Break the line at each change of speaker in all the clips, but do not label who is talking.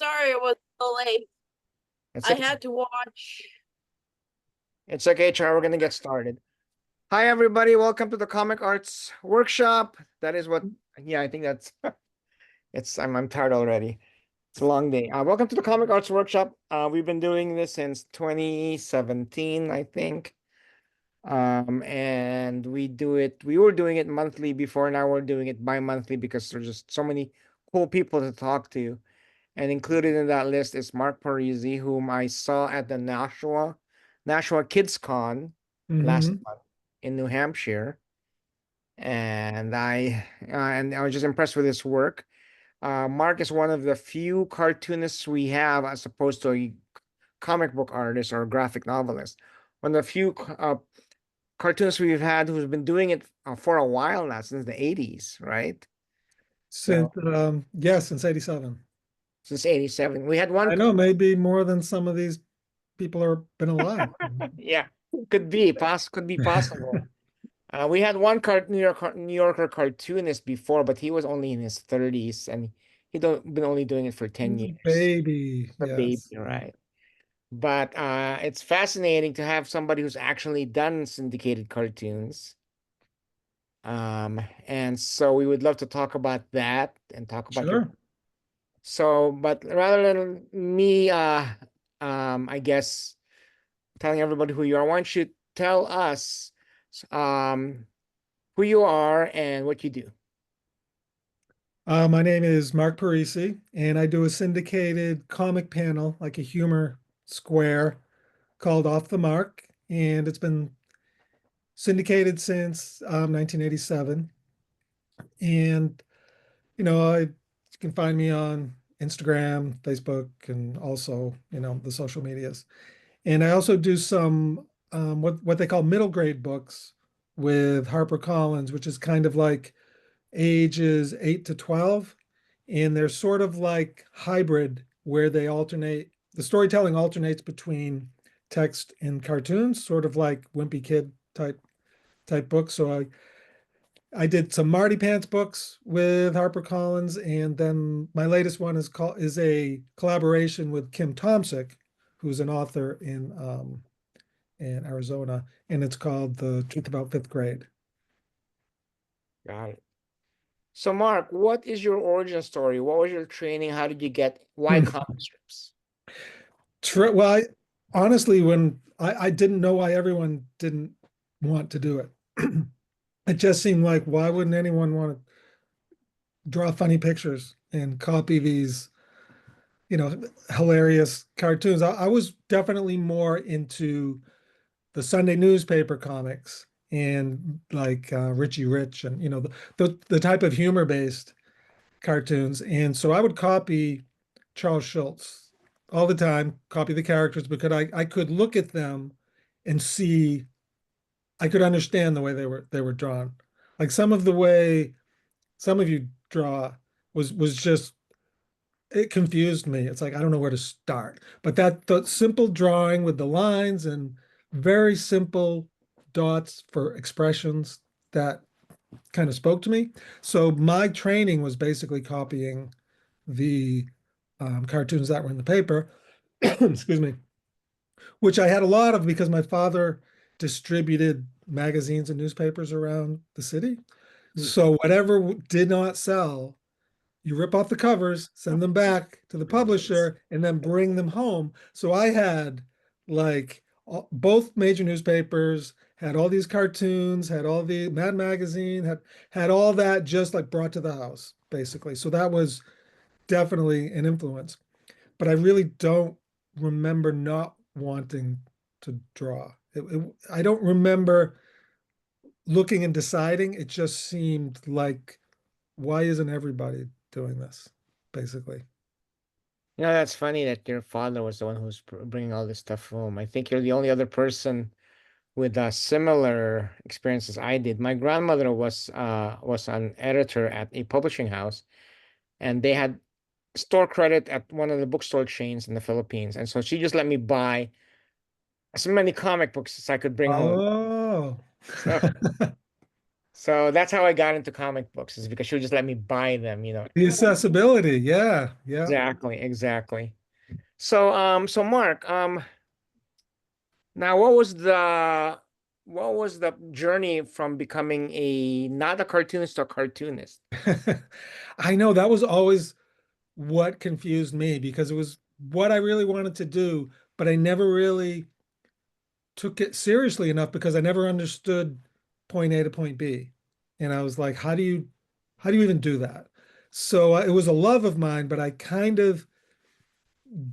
sorry it was so late.
It's
I
okay.
had to watch.
It's okay, Char. We're gonna get started. Hi, everybody. Welcome to the Comic Arts Workshop. That is what. Yeah, I think that's. It's. I'm tired already. It's a long day. Welcome to the Comic Arts Workshop. We've been doing this since 2017, I think. And we do it. We were doing it monthly before. Now we're doing it bi-monthly because there's just so many cool people to talk to. And included in that list is Mark Parisi, whom I saw at the Nashua Kids Con last
Hmm.
month in New Hampshire, and I was just impressed with his work. Mark is one of the few cartoonists we have, as opposed to a comic book artist or graphic novelist. One of the few cartoonists we've had who's been doing it for a while now, since the 80s, right? So
Since 87.
since 87. We had one.
I know maybe more than some of these people are been alive.
Yeah, could be possible. We had one New Yorker cartoonist before, but he was only in his 30s, and he don't been only doing it for 10
He's a
years.
baby,
A baby,
yes.
right? But it's fascinating to have somebody who's actually done syndicated cartoons. And so we would love to talk about that and talk about your.
Sure.
So, but rather than me, I guess telling everybody who you are, why don't you tell us, um, who you are and what you do?
My name is Mark Parisi, and I do a syndicated comic panel, like a humor square called Off the Mark, and it's been syndicated since 1987. And you can find me on Instagram, Facebook, and also the social medias. And I also do some what they call middle grade books with HarperCollins, which is kind of like ages 8 to 12. And they're sort of like hybrid where they alternate, the storytelling alternates between text and cartoons, sort of like Wimpy Kid type books. So I did some Marty Pants books with HarperCollins, and then my latest one is a collaboration with Kim Tomsick, who's an author in Arizona, and it's called The Truth About Fifth Grade.
Got it. So, Mark, what is your origin story? What was your training? How did you get? Why
Hmm.
comic strips?
Well, honestly, when I didn't know why everyone didn't want to do it. It just seemed like, why wouldn't anyone want to draw funny pictures and copy these hilarious cartoons? I was definitely more into the Sunday newspaper comics and like Richie Rich and the type of humor based cartoons. And so I would copy Charles Schultz all the time, copy the characters because I could look at them and see, I could understand the way they were drawn. Like some of the way some of you draw was just, it confused me. It's like I don't know where to start. But that the simple drawing with the lines and very simple dots for expressions, that kind of spoke to me. So my training was basically copying the cartoons that were in the paper, excuse me, which I had a lot of because my father distributed magazines and newspapers around the city.
Hmm.
So whatever did not sell, you rip off the covers, send them back to the publisher, and then bring them home. So I had like both major newspapers, had all these cartoons, had all the Mad Magazine, had all that just like brought to the house, basically. So that was definitely an influence. But I really don't remember not wanting to draw. I don't remember looking and deciding. It just seemed like, why isn't everybody doing this, basically?
That's funny that your father was the one who's bringing all this stuff home. I think you're the only other person with similar experiences I did. My grandmother was an editor at a publishing house, and they had store credit at one of the bookstore chains in the Philippines, and so she just let me buy as many comic books as I could bring home.
Oh,
So So that's how I got into comic books, is because she would just let me buy them,
The accessibility, yeah, yeah.
Exactly, exactly. So Mark, now what was the journey from becoming a not a cartoonist to a cartoonist?
I know that was always what confused me because it was what I really wanted to do, but I never really took it seriously enough because I never understood point A to point B. And I was like, how do you even do that? So it was a love of mine, but I kind of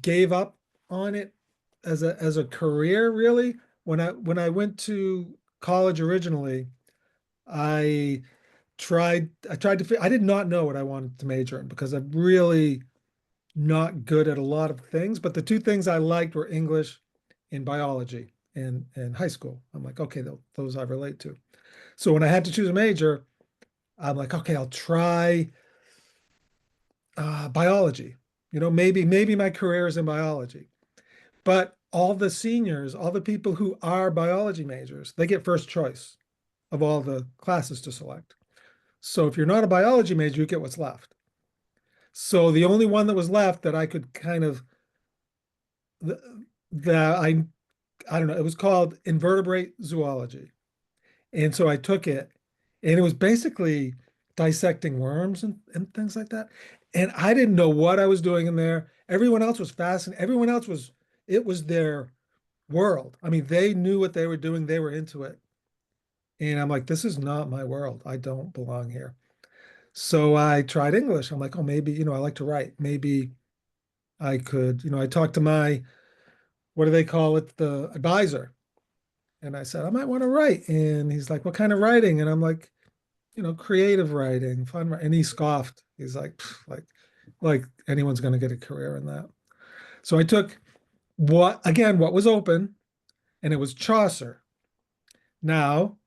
gave up on it as a career really. When I went to college originally, I I did not know what I wanted to major in because I'm really not good at a lot of things, but the two things I liked were English and biology in high school. I'm like, okay, those I relate to. So when I had to choose a major, I'm like, okay, I'll try biology. Maybe my career is in biology. But all the seniors, all the people who are biology majors, they get first choice of all the classes to select. So if you're not a biology major, you get what's left. So the only one that was left that I could kind of that I don't know, it was called invertebrate zoology. And so I took it, and it was basically dissecting worms and things like that. And I didn't know what I was doing in there. Everyone else was fascinated. It was their world. I mean, they knew what they were doing, they were into it. And I'm like, this is not my world. I don't belong here. So I tried English. I'm like, oh, maybe, I like to write. Maybe I could, I talked to my, what do they call it? The advisor. And I said, I might want to write. And he's like, what kind of writing? And I'm like, creative writing, fun. And he scoffed. He's like, like anyone's going to get a career in that. So I took what was open, and it was Chaucer. Now,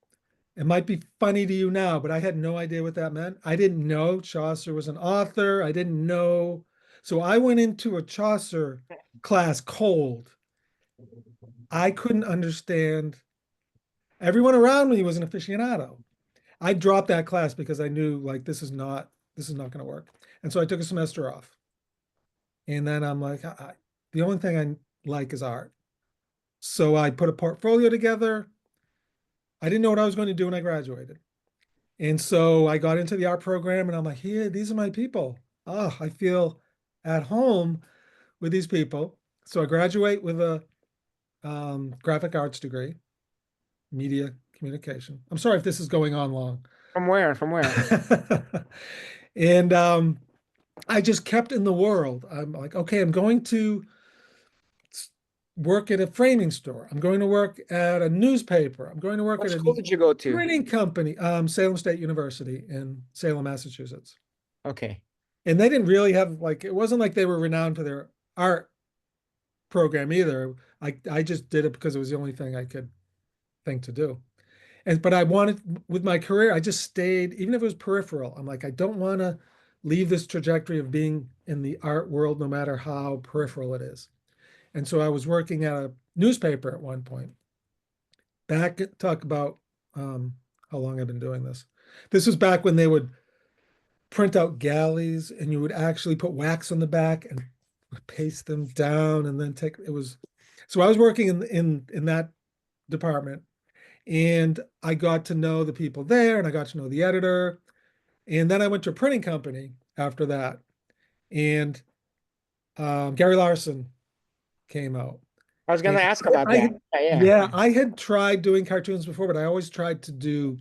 it might be funny to you now, but I had no idea what that meant. I didn't know Chaucer was an author. I didn't know. So I went into a Chaucer class cold. I couldn't understand. Everyone around me was an aficionado. I dropped that class because I knew like this is not going to work. And so I took a semester off. And then I'm like, the only thing I like is art. So I put a portfolio together. I didn't know what I was going to do when I graduated. And so I got into the art program and I'm like, here, these are my people. Oh, I feel at home with these people. So I graduate with a graphic arts degree, media communication. I'm sorry if this is going on long.
From where? From where?
And I just kept in the world. I'm like, okay, I'm going to work at a framing store. I'm going to work at a newspaper. I'm going to work
What
at
school
a
did you go to?
printing company, Salem State University in Salem, Massachusetts.
Okay.
And they didn't really have like it wasn't like they were renowned for their art program either. I just did it because it was the only thing I could think to do. And but I wanted with my career, I just stayed, even if it was peripheral. I'm like, I don't want to leave this trajectory of being in the art world, no matter how peripheral it is. And so I was working at a newspaper at one point. Talk about how long I've been doing this. This was back when they would print out galleys and you would actually put wax on the back and paste them down and then take it was so I was working in that department, and I got to know the people there and I got to know the editor. And then I went to a printing company after that, and Gary Larson came out.
I was gonna
And
ask about
I
that.
had,
Yeah,
yeah,
yeah.
I had tried doing cartoons before, but I always tried to do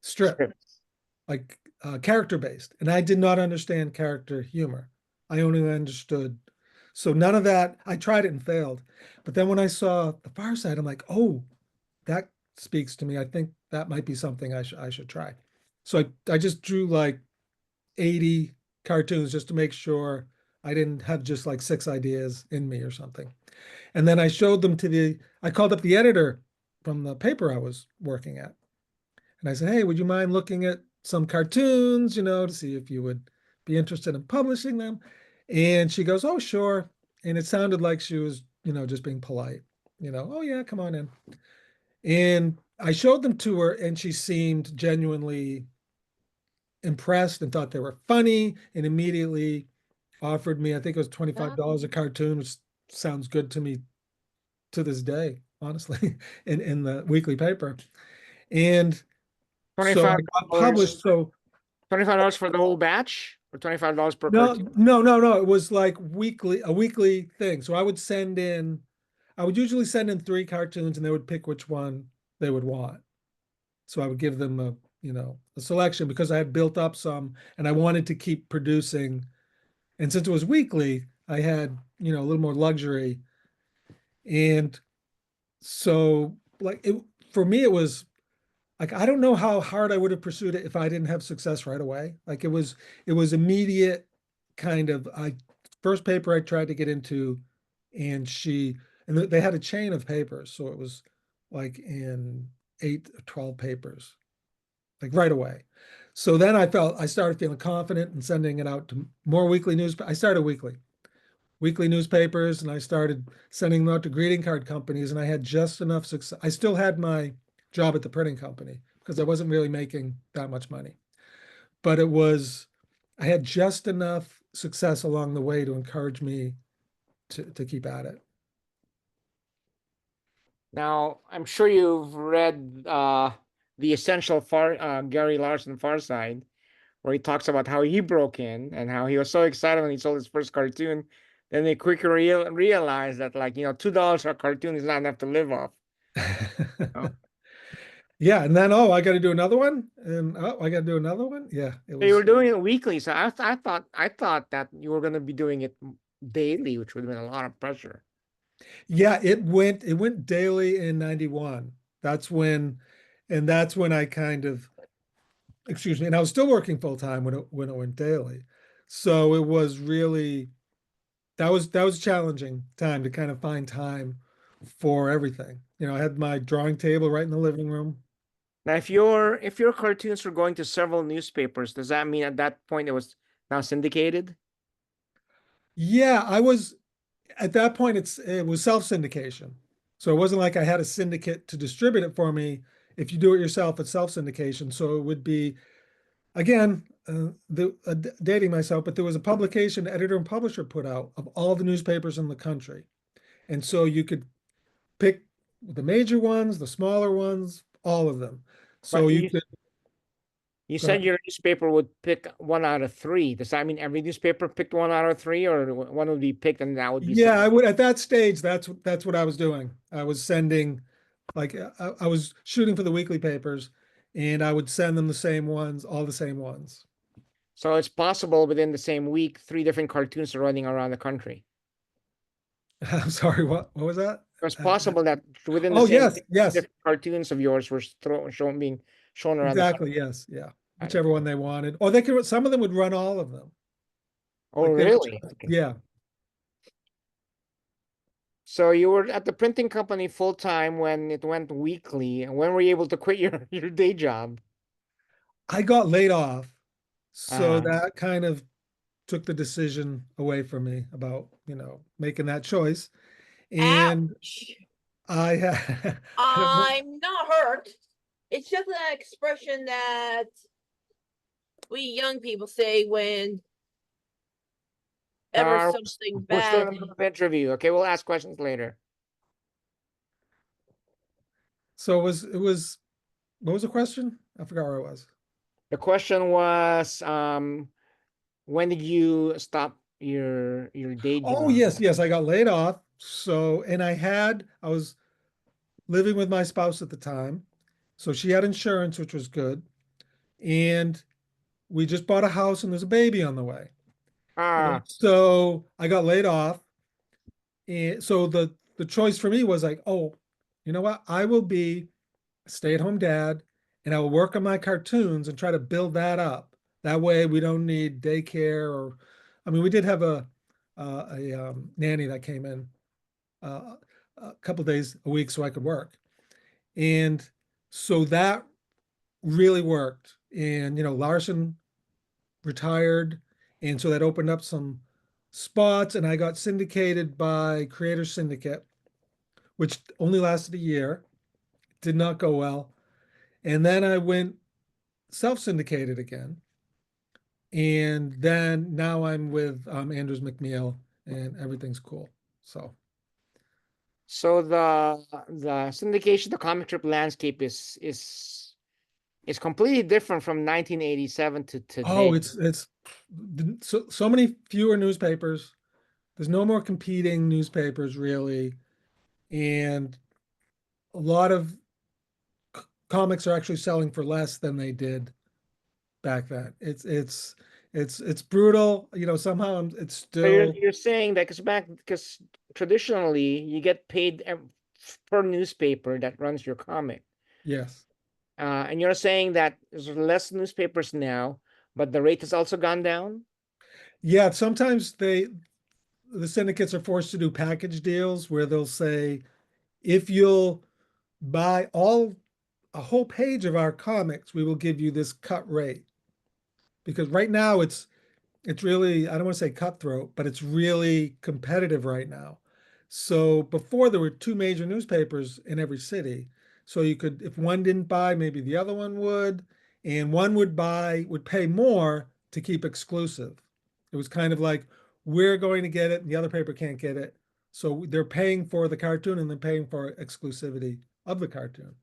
strip,
Scripts.
like character based, and I did not understand character humor. I only understood. So none of that. I tried it and failed. But then when I saw The Far Side, I'm like, oh, that speaks to me. I think that might be something I should try. So I just drew like 80 cartoons just to make sure I didn't have just like six ideas in me or something. And then I called up the editor from the paper I was working at. And I said, hey, would you mind looking at some cartoons, to see if you would be interested in publishing them? And she goes, oh, sure. And it sounded like she was, just being polite, oh, yeah, come on in. And I showed them to her and she seemed genuinely impressed and thought they were funny and immediately offered me, I think it was $25 a cartoon, which sounds good to me to this day, honestly, in the weekly paper. And so I
$25,
got published. So
$25 for the whole batch, or $25 per
no,
cartoon?
no, no, no. It was like a weekly thing. So I would usually send in three cartoons and they would pick which one they would want. So I would give them a selection because I had built up some and I wanted to keep producing. And since it was weekly, I had, a little more luxury. And so like for me, it was like, I don't know how hard I would have pursued it if I didn't have success right away. Like it was immediate kind of, first paper I tried to get into and they had a chain of papers. So it was like in 8 or 12 papers, like right away. So then I started feeling confident in sending it out to more weekly news. I started weekly newspapers and I started sending them out to greeting card companies and I had just enough success. I still had my job at the printing company because I wasn't really making that much money. But I had just enough success along the way to encourage me to keep at it.
Now, I'm sure you've read the essential Gary Larson Far Side, where he talks about how he broke in and how he was so excited when he sold his first cartoon. Then they quickly realized that, like, $2 for a cartoon is not enough to live off. Oh.
Yeah, and then I got to do another one, and I got to do another one. Yeah, it
So you were
was.
doing it weekly, so I thought that you were going to be doing it daily, which would have been a lot of pressure.
Yeah, it went daily in 91. That's when, and that's when I kind of, excuse me, and I was still working full time when it went daily. So it was really that was a challenging time to kind of find time for everything. I had my drawing table right in the living room.
Now, if your cartoons were going to several newspapers, does that mean at that point it was now syndicated?
Yeah, I was at that point it was self-syndication. So it wasn't like I had a syndicate to distribute it for me. If you do it yourself, it's self-syndication. So it would be again, dating myself, but there was a publication editor and publisher put out of all the newspapers in the country. And so you could pick the major ones, the smaller ones, all of them. So
But
you
you
could
you
go ahead.
said your newspaper would pick one out of three. Does that mean every newspaper picked one out of three, or one would be picked and that would be
Yeah,
sent?
I would at that stage, that's what I was doing. I was sending like I was shooting for the weekly papers and I would send them the same ones, all the same ones.
So it's possible within the same week, three different cartoons are running around the country.
I'm sorry, what was that?
It's
Uh,
possible that within the
oh
same
yes,
week, three
yes.
different cartoons of yours were being shown around the country.
Exactly. Yes. Yeah.
Got it.
Whichever one they wanted. Or they could, some of them would run all of them.
Oh,
Like they would,
really? Okay.
yeah.
So you were at the printing company full time when it went weekly. And when were you able to quit your, your day job?
I got laid off. So
Uh-huh.
that kind of took the decision away from me about, making that choice. And
Ouch.
I had, I don't know.
I'm not hurt. It's just an expression that we young people say when ever
Uh,
something
we're still in
bad.
the middle of the interview. Okay, we'll ask questions later.
So what was the question? I forgot where it was.
The question was, when did you stop your day
Oh,
job?
yes, yes. I got laid off. So, and I was living with my spouse at the time. So she had insurance, which was good. And we just bought a house and there's a baby on the way. And
Ah,
so I got laid off. And so the choice for me was like, oh, you know what? I will be a stay-at-home dad and I will work on my cartoons and try to build that up. That way we don't need daycare or I mean, we did have a nanny that came in uh, a couple days a week so I could work. And so that really worked. And Larson retired, and so that opened up some spots, and I got syndicated by Creator Syndicate, which only lasted a year. did not go well. And then I went self-syndicated again. And then now I'm with Andrews McMeel and everything's cool. So
So the syndication, the comic strip landscape is completely different from 1987 to
oh,
today.
it's so many fewer newspapers. There's no more competing newspapers really, and a lot of comics are actually selling for less than they did back then. It's brutal. You know, somehow it's
So you're
still
you're saying that because traditionally you get paid per newspaper that runs your comic.
yes.
And you're saying that there's less newspapers now, but the rate has also gone down?
Yeah, sometimes the syndicates are forced to do package deals where they'll say if you'll buy all a whole page of our comics, we will give you this cut rate. Because right now it's really, I don't want to say cutthroat, but it's really competitive right now. So before there were two major newspapers in every city. So you could, if one didn't buy, maybe the other one would, and one would pay more to keep exclusive. It was kind of like, we're going to get it and the other paper can't get it. So they're paying for the cartoon and they're paying for exclusivity of the cartoon.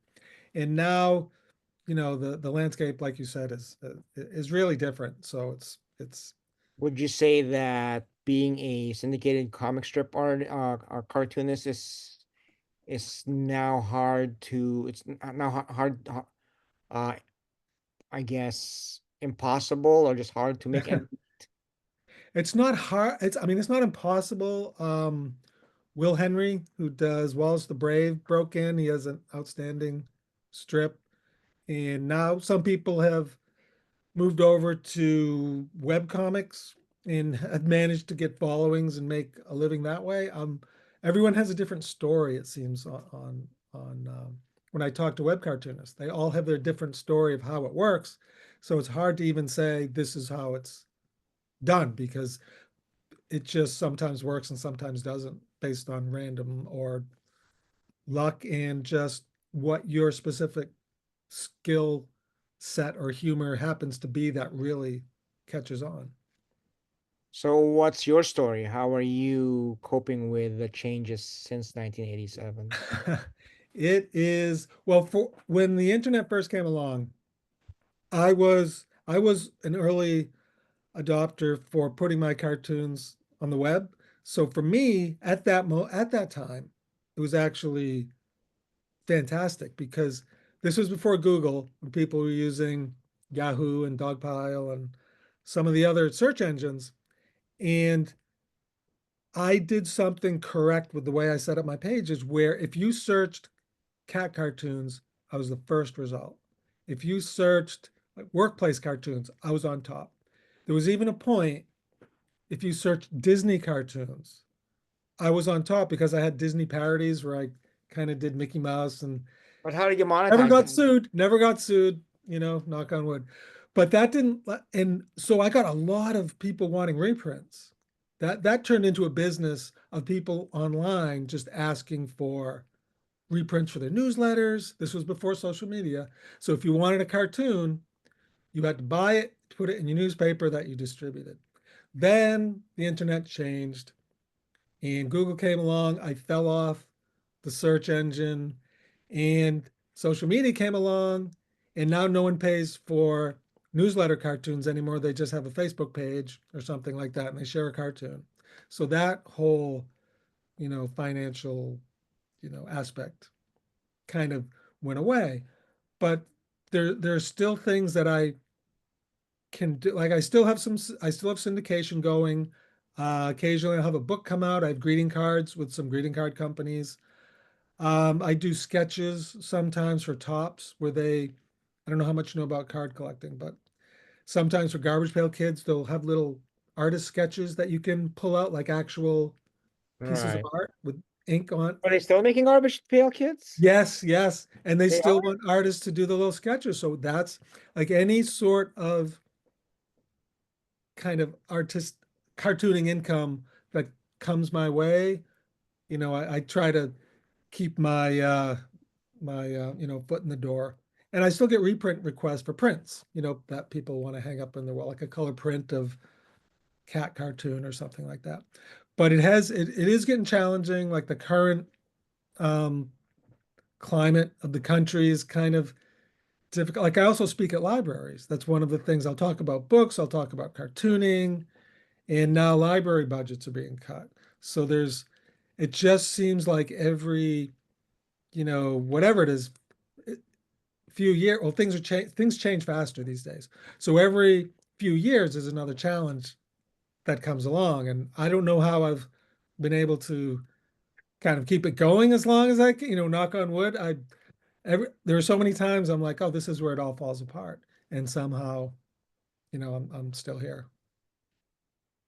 And now, you know, the landscape, like you said, is really different. So it's
Would you say that being a syndicated comic strip art or cartoonist is now hard to now uh I guess impossible or just hard to make and
it's not hard. I mean, it's not impossible. Will Henry, who does Wallace the Brave, broke in. He has an outstanding strip. And now some people have moved over to web comics and have managed to get followings and make a living that way. Everyone has a different story, it seems, on when I talk to web cartoonists. They all have their different story of how it works. So it's hard to even say this is how it's done because it just sometimes works and sometimes doesn't based on random or luck and just what your specific skill set or humor happens to be that really catches on.
so what's your story? How are you coping with the changes since 1987?
It is well for when the internet first came along, I was an early adopter for putting my cartoons on the web. So for me, at that time, it was actually fantastic because this was before Google, when people were using Yahoo and Dogpile and some of the other search engines. And I did something correct with the way I set up my pages, where if you searched cat cartoons, I was the first result. If you searched like workplace cartoons, I was on top. There was even a point, if you searched Disney cartoons, I was on top because I had Disney parodies where I kind of did Mickey Mouse and
But how did you
never
monetize
got
that?
sued, never got sued, you know, knock on wood. But that didn't, and so I got a lot of people wanting reprints. That turned into a business of people online just asking for reprints for their newsletters. This was before social media. So if you wanted a cartoon, you had to buy it, put it in your newspaper that you distributed. Then the internet changed and Google came along. I fell off the search engine and social media came along. And now no one pays for newsletter cartoons anymore. They just have a Facebook page or something like that and they share a cartoon. So that whole, you know, financial, you know, aspect kind of went away. But there's still things that I can do. Like I still have syndication going. Occasionally I'll have a book come out. I have greeting cards with some greeting card companies. I do sketches sometimes for Tops where I don't know how much you know about card collecting, but sometimes for Garbage Pail Kids, they'll have little artist sketches that you can pull out like actual pieces of
Right.
art with ink on.
Are they still making Garbage Pail Kids?
Yes, yes. And they
They
still
are?
want artists to do the little sketches. So that's like any sort of kind of artist cartooning income that comes my way. You know, I try to keep foot in the door. And I still get reprint requests for prints, that people want to hang up in their wall, like a color print of cat cartoon or something like that. But it is getting challenging. Like the current um, climate of the country is kind of difficult. Like I also speak at libraries. That's one of the things I'll talk about books, I'll talk about cartooning, and now library budgets are being cut. So it just seems like every, whatever it is, few years, well, things change faster these days. So every few years is another challenge that comes along. And I don't know how I've been able to kind of keep it going as long as I can, knock on wood. There are so many times I'm like, oh, this is where it all falls apart. And somehow, I'm still here.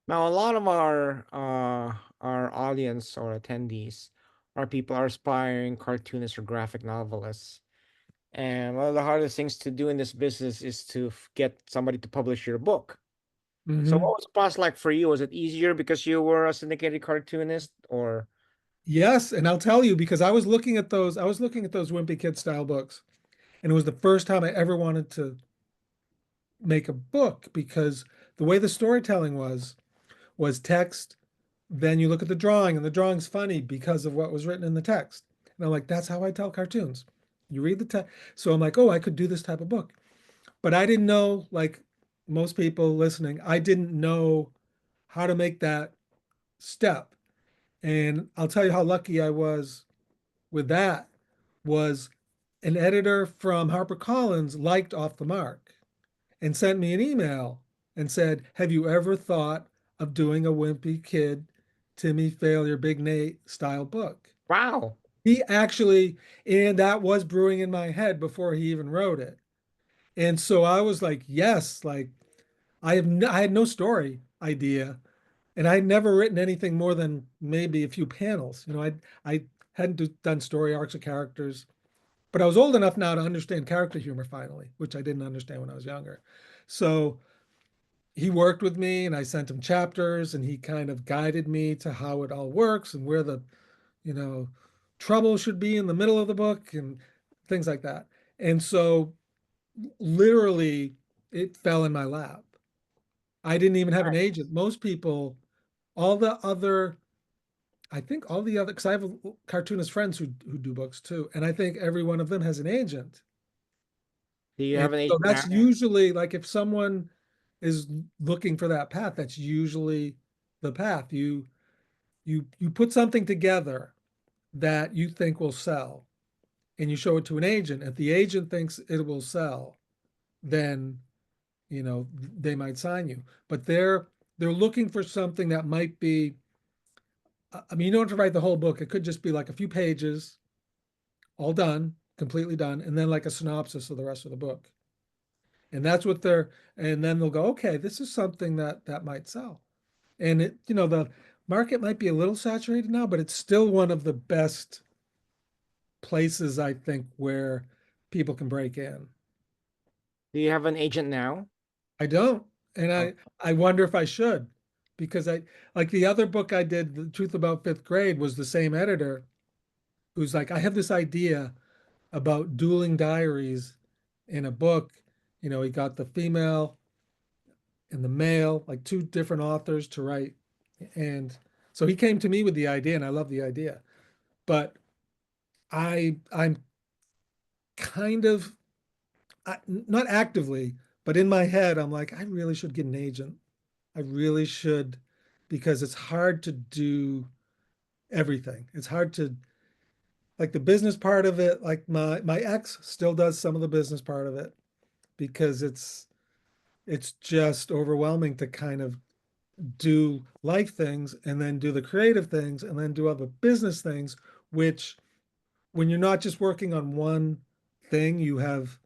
Now, a lot of our audience or attendees are people are aspiring cartoonists or graphic novelists. And one of the hardest things to do in this business is to get somebody to publish your book. So,
Hmm.
what was the process like for you? Was it easier because you were a syndicated cartoonist, or
Yes, and I'll tell you because I was looking at those Wimpy Kid style books, and it was the first time I ever wanted to make a book because the way the storytelling was text, then you look at the drawing, and the drawing's funny because of what was written in the text. And I'm like, that's how I tell cartoons. You read the text. So I'm like, oh, I could do this type of book. But I didn't know, like most people listening, I didn't know how to make that step. And I'll tell you how lucky I was with that was an editor from HarperCollins liked Off the Mark and sent me an email and said, have you ever thought of doing a Wimpy Kid, Timmy Failure, Big Nate style book?
wow?
He actually, and that was brewing in my head before he even wrote it. And so I was like, yes, like I had no story idea, and I had never written anything more than maybe a few panels. I hadn't done story arcs of characters, but I was old enough now to understand character humor finally, which I didn't understand when I was younger. So he worked with me, and I sent him chapters, and he kind of guided me to how it all works and where the, you know, trouble should be in the middle of the book and things like that. And so literally it fell in my lap. I didn't even have an agent. Most people, all the other, I think all the other, because I have cartoonist friends who do books too, and I think every one of them has an agent.
Do you
And
have an
so
agent
that's
now?
usually like if someone is looking for that path, that's usually the path. You put something together that you think will sell, and you show it to an agent. If the agent thinks it will sell, then they might sign you. But they're looking for something that might be. I mean, you don't have to write the whole book. It could just be like a few pages, all done, completely done, and then like a synopsis of the rest of the book. And that's what they're. And then they'll go, okay, this is something that might sell. And the market might be a little saturated now, but it's still one of the best places I think where people can break in.
Do you have an agent now?
I don't. And
Oh,
I wonder if I should, because I like the other book I did, The Truth About Fifth Grade, was the same editor who's like, I have this idea about dueling diaries in a book. He got the female and the male, like two different authors to write. And so he came to me with the idea, and I love the idea. But I'm kind of not actively, but in my head, I'm like, I really should get an agent. I really should, because it's hard to do everything. It's hard to like the business part of it. Like my ex still does some of the business part of it because it's just overwhelming to kind of do life things and then do the creative things and then do other business things, which when you're not just working on one thing, you have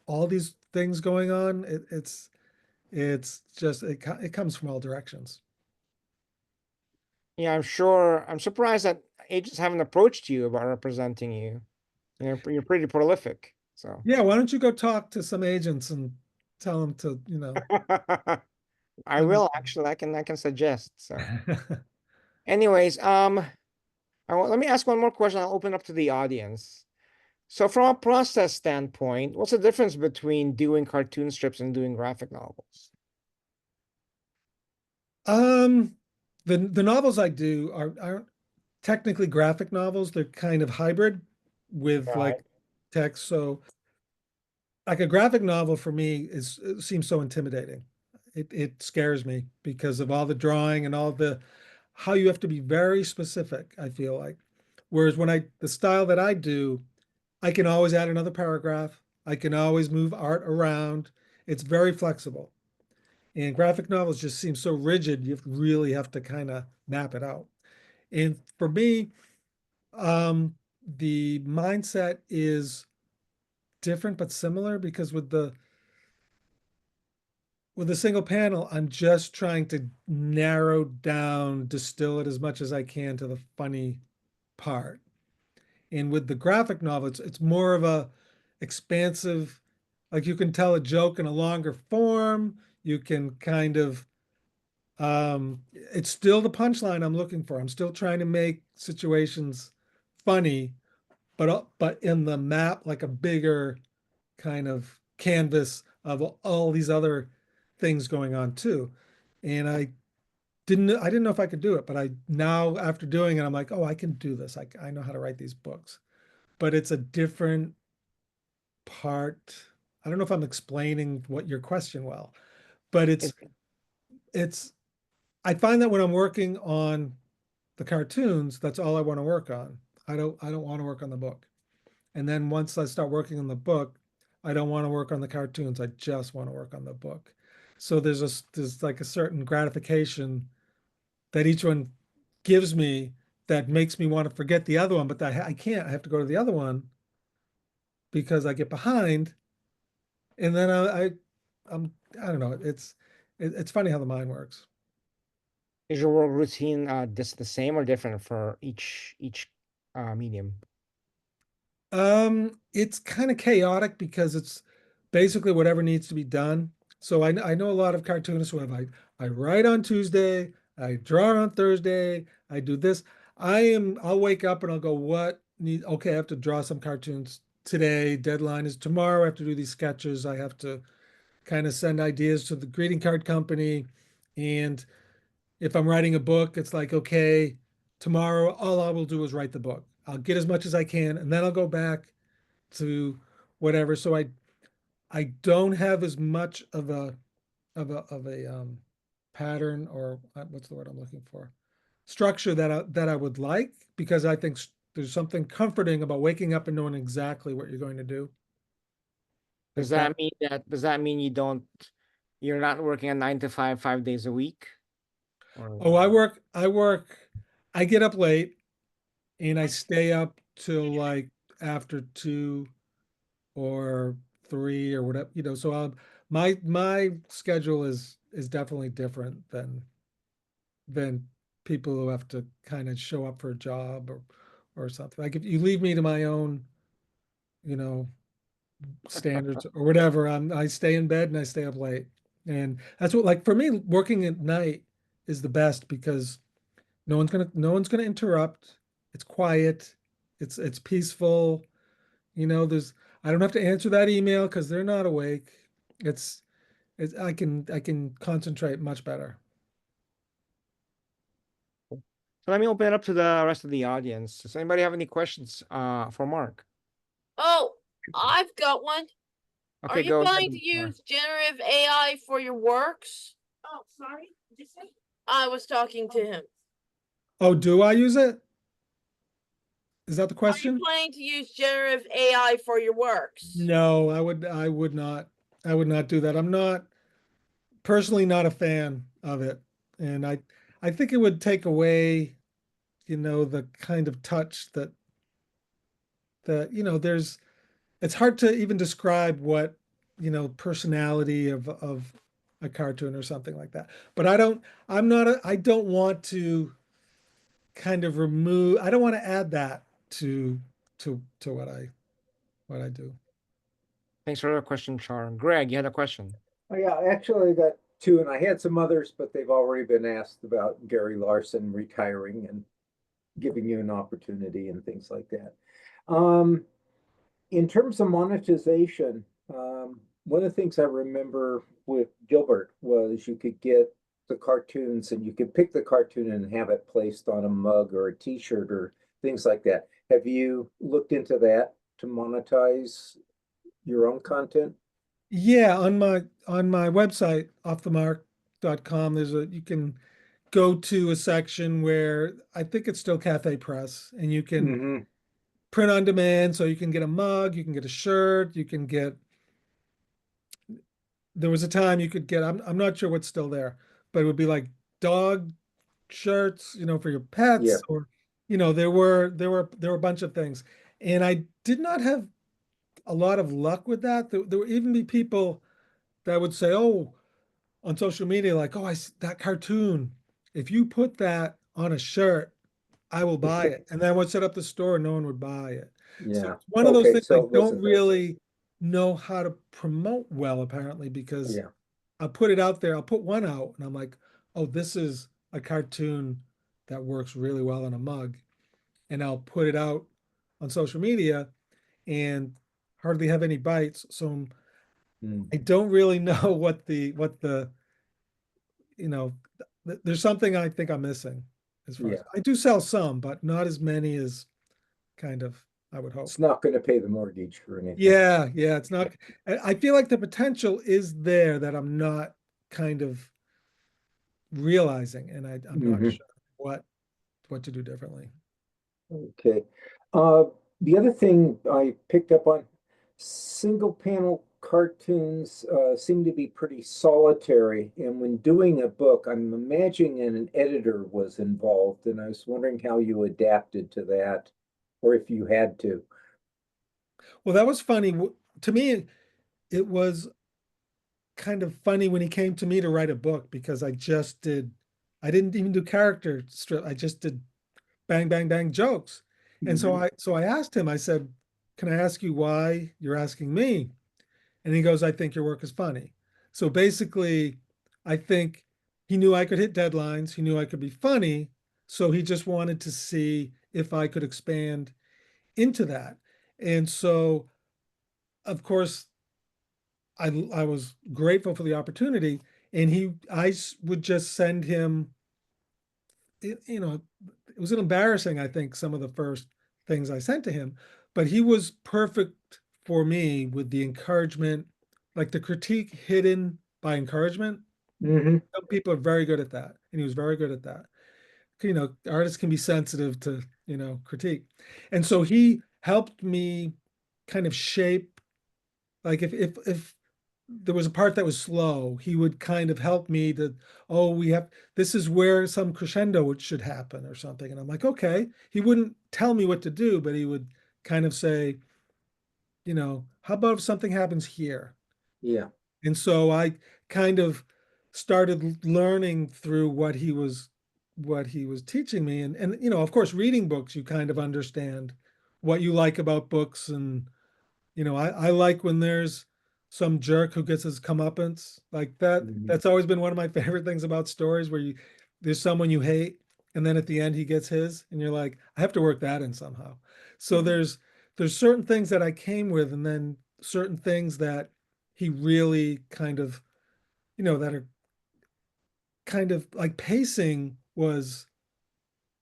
all these things going on. It's just it comes from all directions.
yeah, I'm sure. I'm surprised that agents haven't approached you about representing you. You're pretty prolific, so.
Yeah, why don't you go talk to some agents and tell them to,
I
send me.
will actually. I can suggest. So, anyways, let me ask one more question. I'll open up to the audience. So from a process standpoint, what's the difference between doing cartoon strips and doing graphic novels?
Um, the novels I do aren't technically graphic novels. They're kind of hybrid with
Right.
like text. So like a graphic novel for me it seems so intimidating. It scares me because of all the drawing and all the how you have to be very specific, I feel like. Whereas the style that I do, I can always add another paragraph. I can always move art around. It's very flexible. And graphic novels just seem so rigid, really have to kind of map it out. And for me, the mindset is different but similar because with a single panel, I'm just trying to narrow down, distill it as much as I can to the funny part. And with the graphic novel, it's more of a expansive, like you can tell a joke in a longer form. You can kind of it's still the punchline I'm looking for. I'm still trying to make situations funny, but in the map like a bigger kind of canvas of all these other things going on too. And I didn't know if I could do it, but I now after doing it, I'm like, oh, I can do this. I know how to write these books. But it's a different part. I don't know if I'm explaining what your question well, but
It,
it's I find that when I'm working on the cartoons, that's all I want to work on. I don't want to work on the book. And then once I start working on the book, I don't want to work on the cartoons. I just want to work on the book. So there's like a certain gratification that each one gives me that makes me want to forget the other one, but I can't. I have to go to the other one because I get behind, and then I don't know. It's funny how the mind works.
is your work routine just the same or different for each medium?
It's kind of chaotic because it's basically whatever needs to be done. So I know a lot of cartoonists who have I write on Tuesday, I draw on Thursday, I do this. I'll wake up and I'll go, okay, I have to draw some cartoons today. Deadline is tomorrow. I have to do these sketches. I have to kind of send ideas to the greeting card company. And if I'm writing a book, it's like, okay, tomorrow all I will do is write the book. I'll get as much as I can, and then I'll go back to whatever. So I don't have as much of a pattern or what's the word I'm looking for? Structure that I would like because I think there's something comforting about waking up and knowing exactly what you're going to do.
Does
Like that.
that mean you're not working a 9 to 5, 5 days a week? Or
Oh, I get up late and I stay up till like after 2 or 3 or whatever, so my schedule is definitely different than people who have to kind of show up for a job or something. Like if you leave me to my own, you know, standards or whatever, I stay in bed and I stay up late. And that's what like for me, working at night is the best because no one's gonna interrupt. It's quiet, it's peaceful. There's I don't have to answer that email because they're not awake. It's I can concentrate much better.
so let me open it up to the rest of the audience. Does anybody have any questions for Mark?
Oh, I've got one. Are
Okay,
you
go ahead,
going to
Mark.
use generative AI for your works? Oh, sorry. Did you say? I was talking to him.
Oh, do I use it? Is that the
Are you
question?
planning to use generative AI for your works?
No, I would not do that. I'm not personally not a fan of it. And I think it would take away, the kind of touch that it's hard to even describe what, personality of a cartoon or something like that. But I don't want to kind of I don't want to add that to what I do.
Thanks for the question, Char. Greg, you had a question.
Oh, yeah, actually, I got two, and I had some others, but they've already been asked about Gary Larson retiring and giving you an opportunity and things like that. Um, in terms of monetization, one of the things I remember with Gilbert was you could get the cartoons and you could pick the cartoon and have it placed on a mug or a t-shirt or things like that. Have you looked into that to monetize your own content?
Yeah, on my website, offthemark.com, you can go to a section where I think it's still Cafe Press, and you can
Hmm.
print on demand. So you can get a mug, you can get a shirt, you can get, there was a time you could get, I'm not sure what's still there, but it would be like dog shirts, for your
Yeah.
pets, or, there were a bunch of things. And I did not have a lot of luck with that. There would even be people that would say, oh, on social media, like, oh, that cartoon, if you put that on a shirt, I will buy it. And then I would set up the store and no one would buy it. So
Yeah.
it's one of those
Okay,
things I
so it
don't
wasn't that.
really know how to promote well, apparently, because
Yeah.
I'll put it out there, I'll put one out and I'm like, oh, this is a cartoon that works really well in a mug. And I'll put it out on social media and hardly have any bites. So
Mm.
I don't really know you know, there's something I think I'm missing as far as
Yeah.
I do sell some, but not as many as kind of I would hope.
It's not going to pay the mortgage or anything.
Yeah, yeah, it's not. I feel like the potential is there that I'm not kind of realizing, and I'm not
Hmm.
sure what to do differently.
Okay. Uh, the other thing I picked up on, single panel cartoons seem to be pretty solitary. And when doing a book, I'm imagining an editor was involved, and I was wondering how you adapted to that, or if you had to.
Well, that was funny. To me. It was kind of funny when he came to me to write a book because I didn't even do character strip. I just did bang, bang, bang jokes. And so
Hmm.
I asked him, I said, can I ask you why you're asking me? And he goes, I think your work is funny. So basically, I think he knew I could hit deadlines. He knew I could be funny. So he just wanted to see if I could expand into that. And so, of course, I was grateful for the opportunity. And would just send him, it was embarrassing, I think, some of the first things I sent to him, but he was perfect for me with the encouragement, like the critique hidden by encouragement.
Hmm.
Some people are very good at that, and he was very good at that. Artists can be sensitive to, critique. And so he helped me kind of shape, like if there was a part that was slow, he would kind of help me to, oh, this is where some crescendo should happen or something. And I'm like, okay. He wouldn't tell me what to do, but he would kind of say, how about if something happens here?
Yeah.
And so I kind of started learning through what he was teaching me. And of course, reading books, you kind of understand what you like about books. And I like when there's some jerk who gets his comeuppance like that.
Hmm.
That's always been one of my favorite things about stories where there's someone you hate, and then at the end he gets his, and you're like, I have to work that in somehow. So there's certain things that I came with, and then certain things that he really kind of, that are kind of like pacing was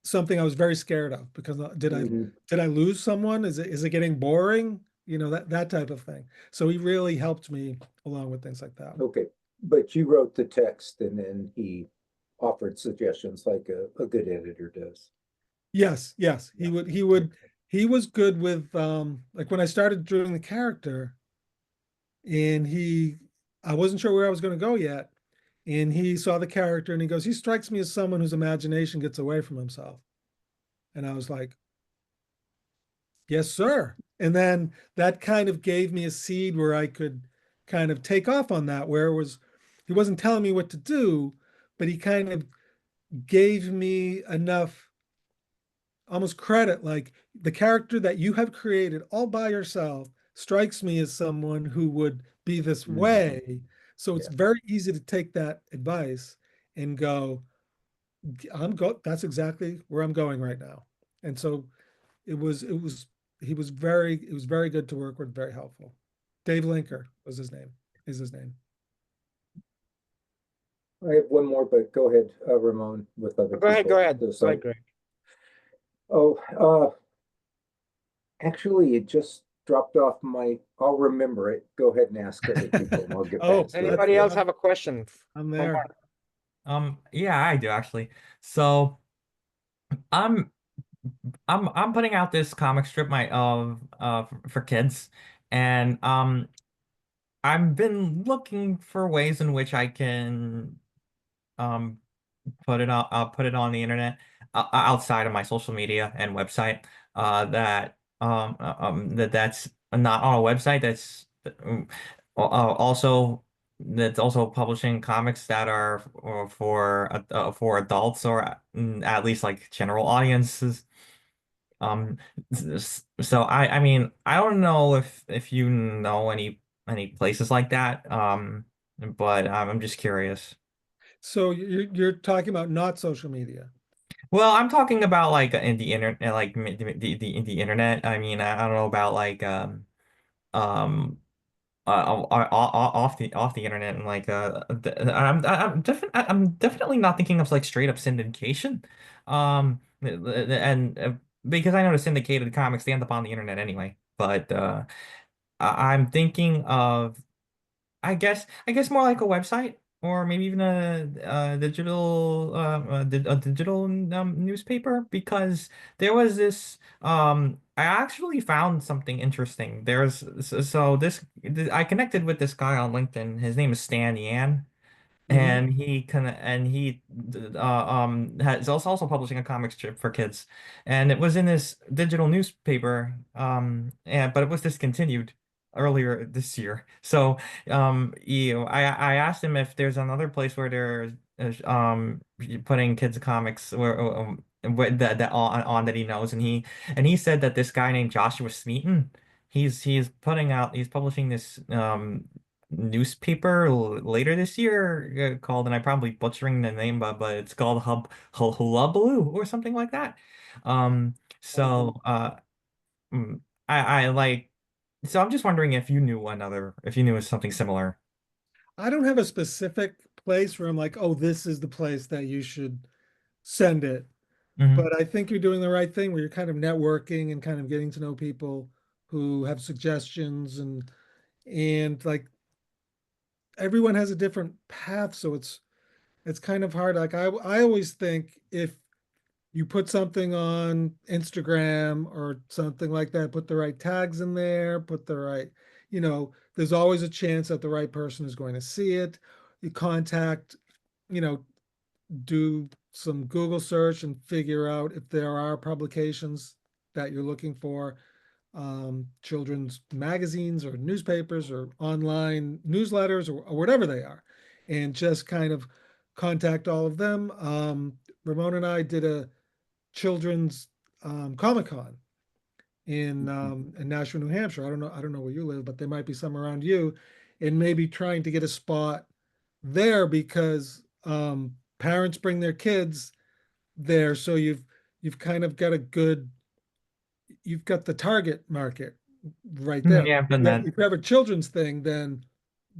something I was very scared of because
Hmm.
did I lose someone? Is it getting boring? That type of thing. So he really helped me along with things like that.
Okay. But you wrote the text and then he offered suggestions like a good editor does.
Yes, yes.
Yeah.
He was good with like when I started doing the character and I wasn't sure where I was going to go yet. And he saw the character and he goes, he strikes me as someone whose imagination gets away from himself. And I was like, yes, sir. And then that kind of gave me a seed where I could kind of take off on that, where he wasn't telling me what to do, but he kind of gave me enough almost credit, like the character that you have created all by yourself strikes me as someone who would be this
Hmm.
way. So it's
Yeah.
very easy to take that advice and go, that's exactly where I'm going right now. And so it was he was very good to work with, very helpful. Dave Linker was his name, is his name.
I have one more, but go ahead, Ramon, with other
Go ahead,
people.
go ahead,
So,
go ahead, Greg.
Oh, actually, it just dropped off my, I'll remember it. Go ahead and ask other people and I'll get
Oh,
back to it.
Anybody else have a question?
I'm
for
there.
Mark?
Yeah, I do actually. So I'm I'm putting out this comic strip for kids, and I've been looking for ways in which I can um put it on the internet outside of my social media and website that's not on a website also that's also publishing comics that are for adults or at least like general audiences. um so I mean I don't know if you know any places like that, but I'm just curious.
So you're talking about not social media.
Well, I'm talking about like in the internet, like in the internet. I mean, I don't know about like um off the internet and like I'm definitely not thinking of like straight up syndication, and because I know the syndicated comics they end up on the internet anyway. But I'm thinking of I guess more like a website or maybe even a digital newspaper because there was this I actually found something interesting. I connected with this guy on LinkedIn. His name is Stan Yan.
Mhm.
And he has also publishing a comic strip for kids, and it was in this digital newspaper, and but it was discontinued earlier this year. So I asked him if there's another place where they're putting kids comics that on that he knows, and he said that this guy named Joshua Smeaton, he's publishing this newspaper later this year called, and I'm probably butchering the name, but it's called Hullabaloo or something like that. So mm, I like so I'm just wondering if you knew something similar.
I don't have a specific place where I'm like, oh, this is the place that you should send it.
Hmm.
But I think you're doing the right thing where you're kind of networking and kind of getting to know people who have suggestions and like everyone has a different path, so it's kind of hard. Like I always think if you put something on Instagram or something like that, put the right tags in there, put the right, there's always a chance that the right person is going to see it. You contact, you know, do some Google search and figure out if there are publications that you're looking for, children's magazines or newspapers or online newsletters or whatever they are, and just kind of contact all of them. Ramon and I did a children's Comic Con in Nashua, New Hampshire. I don't know where you live, but there might be some around you, and maybe trying to get a spot there because parents bring their kids there, so you've kind of got you've got the target market right there.
Yeah, I've done
Yeah,
that.
if you have a children's thing, then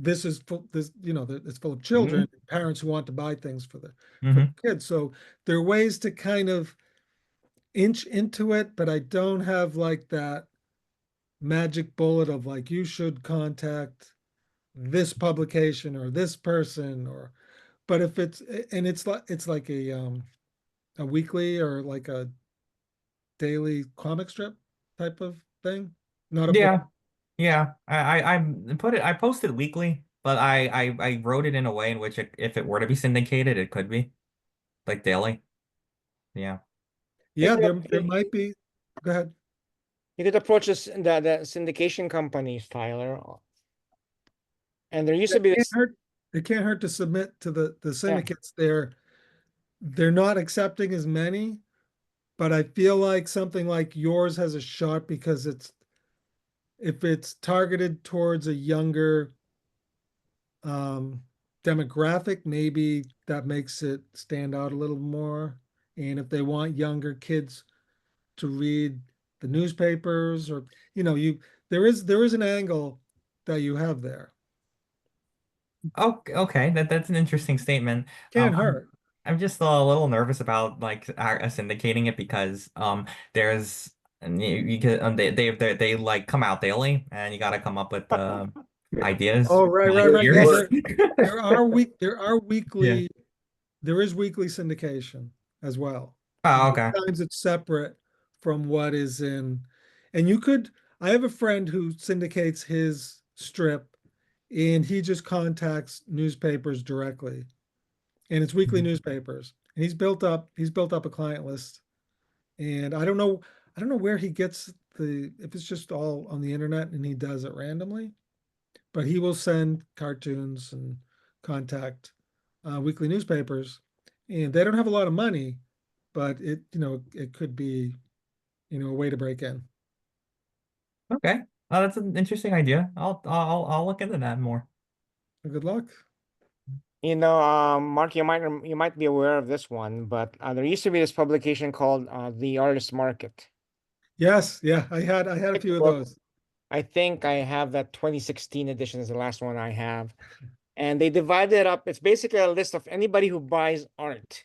it's full of
Mhm.
children, parents who want to buy things for the
Hmm.
kids. So there are ways to kind of inch into it, but I don't have like that magic bullet of like you should contact this publication or this person or but if it's and it's like a weekly or like a daily comic strip type of thing, not a book.
Yeah, yeah. I posted weekly, but I wrote it in a way in which if it were to be syndicated, it could be like daily. Yeah.
You
Yeah,
could,
there might be. Go ahead.
you could approach the syndication companies, Tyler. And there used to
It
be
can't
this,
hurt. It can't hurt to submit to the
yeah.
syndicates. They're not accepting as many, but I feel like something like yours has a shot because it's if it's targeted towards a younger um, demographic, maybe that makes it stand out a little more. And if they want younger kids to read the newspapers, or there is an angle that you have there.
Oh, okay. That's an interesting statement.
Can't
I'm
hurt.
I'm just a little nervous about like syndicating it because there's and you get they like come out daily and you got to come up with ideas
Oh, right,
for
right,
like
right. Yeah,
years. Yeah.
there is weekly syndication as well.
Oh,
And
okay.
sometimes it's separate from what is in, and I have a friend who syndicates his strip, and he just contacts newspapers directly, and it's weekly
Mhm.
newspapers. And he's built up a client list, and I don't know where he gets if it's just all on the internet and he does it randomly, but he will send cartoons and contact weekly newspapers, and they don't have a lot of money, but it could be a way to break in.
Okay. Oh, that's an interesting idea. I'll look into that more.
So good luck.
Mark, you might be aware of this one, but there used to be this publication called The Artist Market.
Yes, yeah, I had a
It's a
few of
book.
those.
I think I have that 2016 edition is the last one I have. And they divided it up. It's basically a list of anybody who buys art,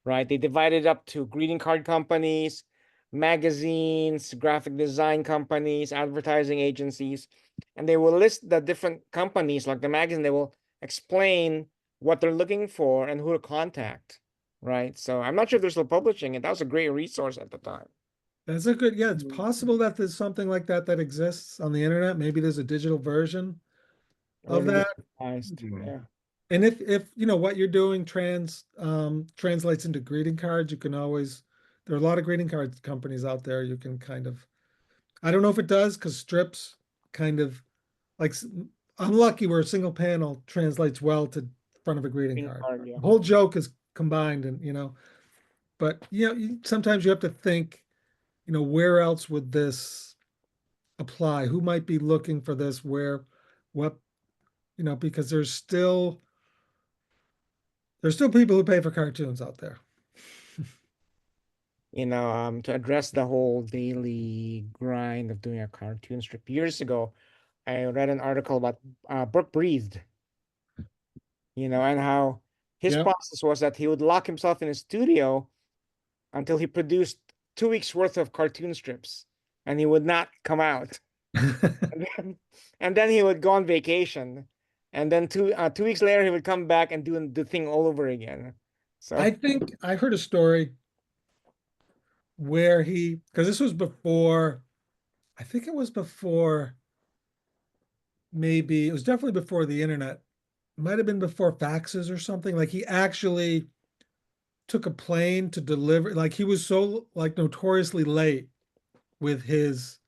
right? They divided it up to greeting card companies, magazines, graphic design companies, advertising agencies, and they will list the different companies, like the magazine, they will explain what they're looking for and who to contact, right? So I'm not sure if they're still publishing it. That was a great resource at the time.
Yeah, it's possible that there's something like that exists on the internet. Maybe there's a digital version
I
of
wouldn't be
that.
surprised. Yeah.
And if what you're doing translates into greeting cards, there are a lot of greeting card companies out there. You can kind of, I don't know if it does, because strips kind of like I'm lucky where a single panel translates well to front of a greeting
Green
card.
card, yeah.
The whole joke is combined, and but sometimes you have to think, where else would this apply? Who might be looking for this? What, because there's still people who pay for cartoons out there.
To address the whole daily grind of doing a cartoon strip. Years ago, I read an article about Brooke Breathed, and how his
Yeah.
process was that he would lock himself in his studio until he produced 2 weeks worth of cartoon strips, and he would not come out. And then he would go on vacation, and then 2 weeks later he would come back and do the thing all over again. So
I think I heard a story where because this was before, I think it was before, maybe it was definitely before the internet. It might have been before faxes or something. Like he actually took a plane to deliver, like he was so like notoriously late with his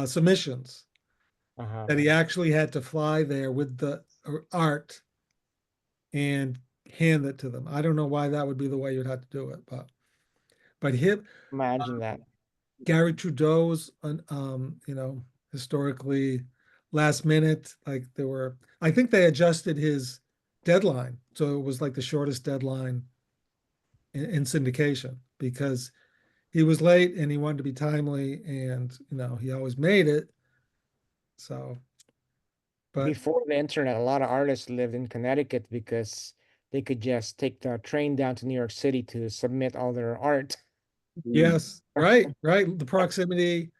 submissions
uh-huh.
that he actually had to fly there with the art and hand it to them. I don't know why that would be the way you'd have to do it, but him,
Imagine that.
Gary Trudeau's, historically last minute, like I think they adjusted his deadline. So it was like the shortest deadline in syndication because he was late and he wanted to be timely, and, he always made it. So, but
Before the internet, a lot of artists lived in Connecticut because they could just take the train down to New York City to submit all their art.
yes, right, right. The proximity.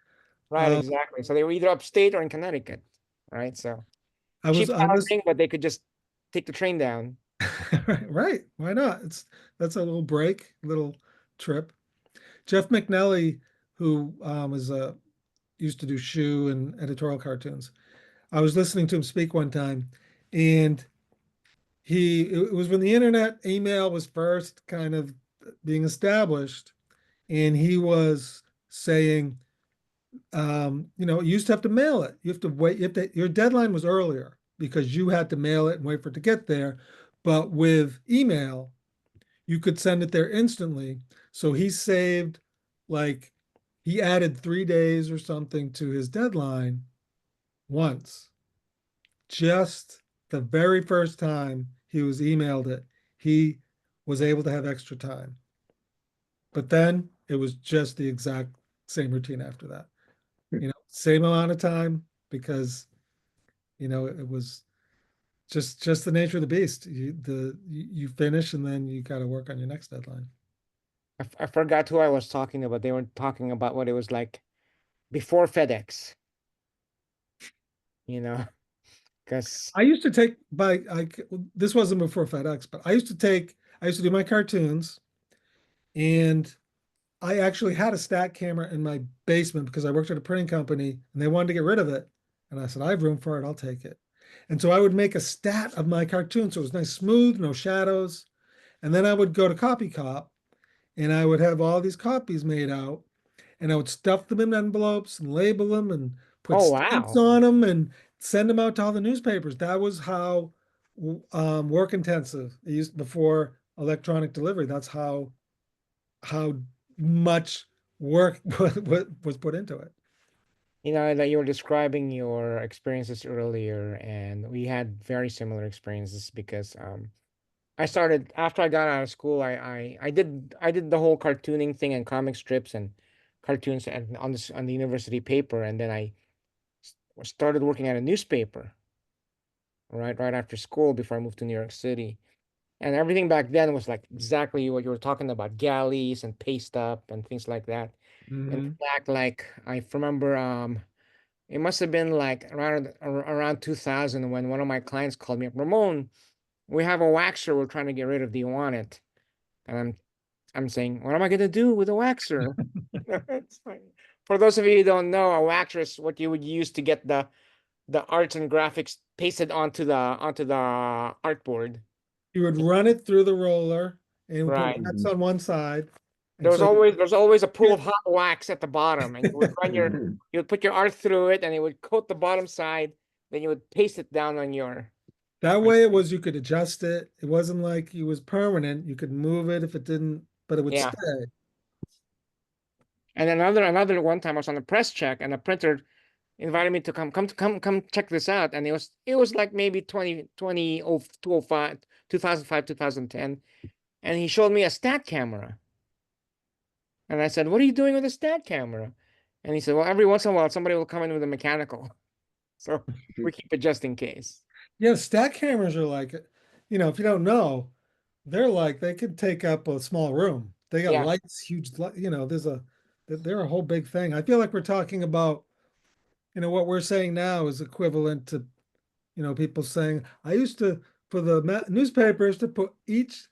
Right,
Uh,
exactly. So they were either upstate or in Connecticut, right? So cheap
I was,
housing, but they could just take the train down.
right. Why not? That's a little break, little trip. Jeff McNally, who used to do shoe and editorial cartoons. I was listening to him speak one time, and it was when the internet email was first kind of being established, and he was saying, you used to have to mail it. You have to wait. Your deadline was earlier because you had to mail it and wait for it to get there. But with email, you could send it there instantly. So like, he added 3 days or something to his deadline once. Just the very first time he was emailed it, he was able to have extra time. But then it was just the exact same routine after that. Same amount of time because it was just the nature of the beast. You finish and then you got to work on your next deadline.
I forgot who I was talking about. They were talking about what it was like before FedEx, you know, because
I used to take this wasn't before FedEx, but I used to do my cartoons, and I actually had a stat camera in my basement because I worked at a printing company and they wanted to get rid of it. And I said, I have room for it, I'll take it. And so I would make a stat of my cartoon. So it was nice, smooth, no shadows. And then I would go to Copy Cop and I would have all these copies made out and I would stuff them in envelopes and label them and put
oh
stamps
wow,
on them and send them out to all the newspapers. That was how work intensive it used before electronic delivery. That's how much work was put into it.
that you were describing your experiences earlier, and we had very similar experiences because I started after I got out of school. I did the whole cartooning thing and comic strips and cartoons and on the university paper, and then started working at a newspaper right after school before I moved to New York City. And everything back then was like exactly what you were talking about, galleys and paste up and things like that. In
Mhm.
fact, like I remember, it must have been like around 2000 when one of my clients called me up, Ramon, we have a waxer we're trying to get rid of. Do you want it? And I'm saying, what am I gonna do with a waxer? It's fine. For those of you who don't know, a waxer is what you would use to get the arts and graphics pasted onto the artboard.
You would run it through the roller and it would put
Right.
wax
Mhm.
on one side. And
There's
so
always a pool
yeah,
of hot wax at the bottom, and you would put your art through it, and it would coat the bottom side. Then you would paste it down on your.
that
On,
way it was you could adjust it. It wasn't like it was permanent. You could move it if it didn't, but it would
yeah.
stay.
And another one time I was on a press check, and the printer invited me to come check this out, and it was like maybe 2005, 2010, and he showed me a stat camera, and I said, "What are you doing with a stat camera?" And he said, "Well, every once in a while somebody will come in with a mechanical, so we keep it just in case."
Yeah, stack cameras are like, if you don't know, they're like they could take up a small room. They got
Yeah.
lights, huge, they're a whole big thing. I feel like we're talking about, what we're saying now is equivalent to, people saying, I used to, for the newspapers to put each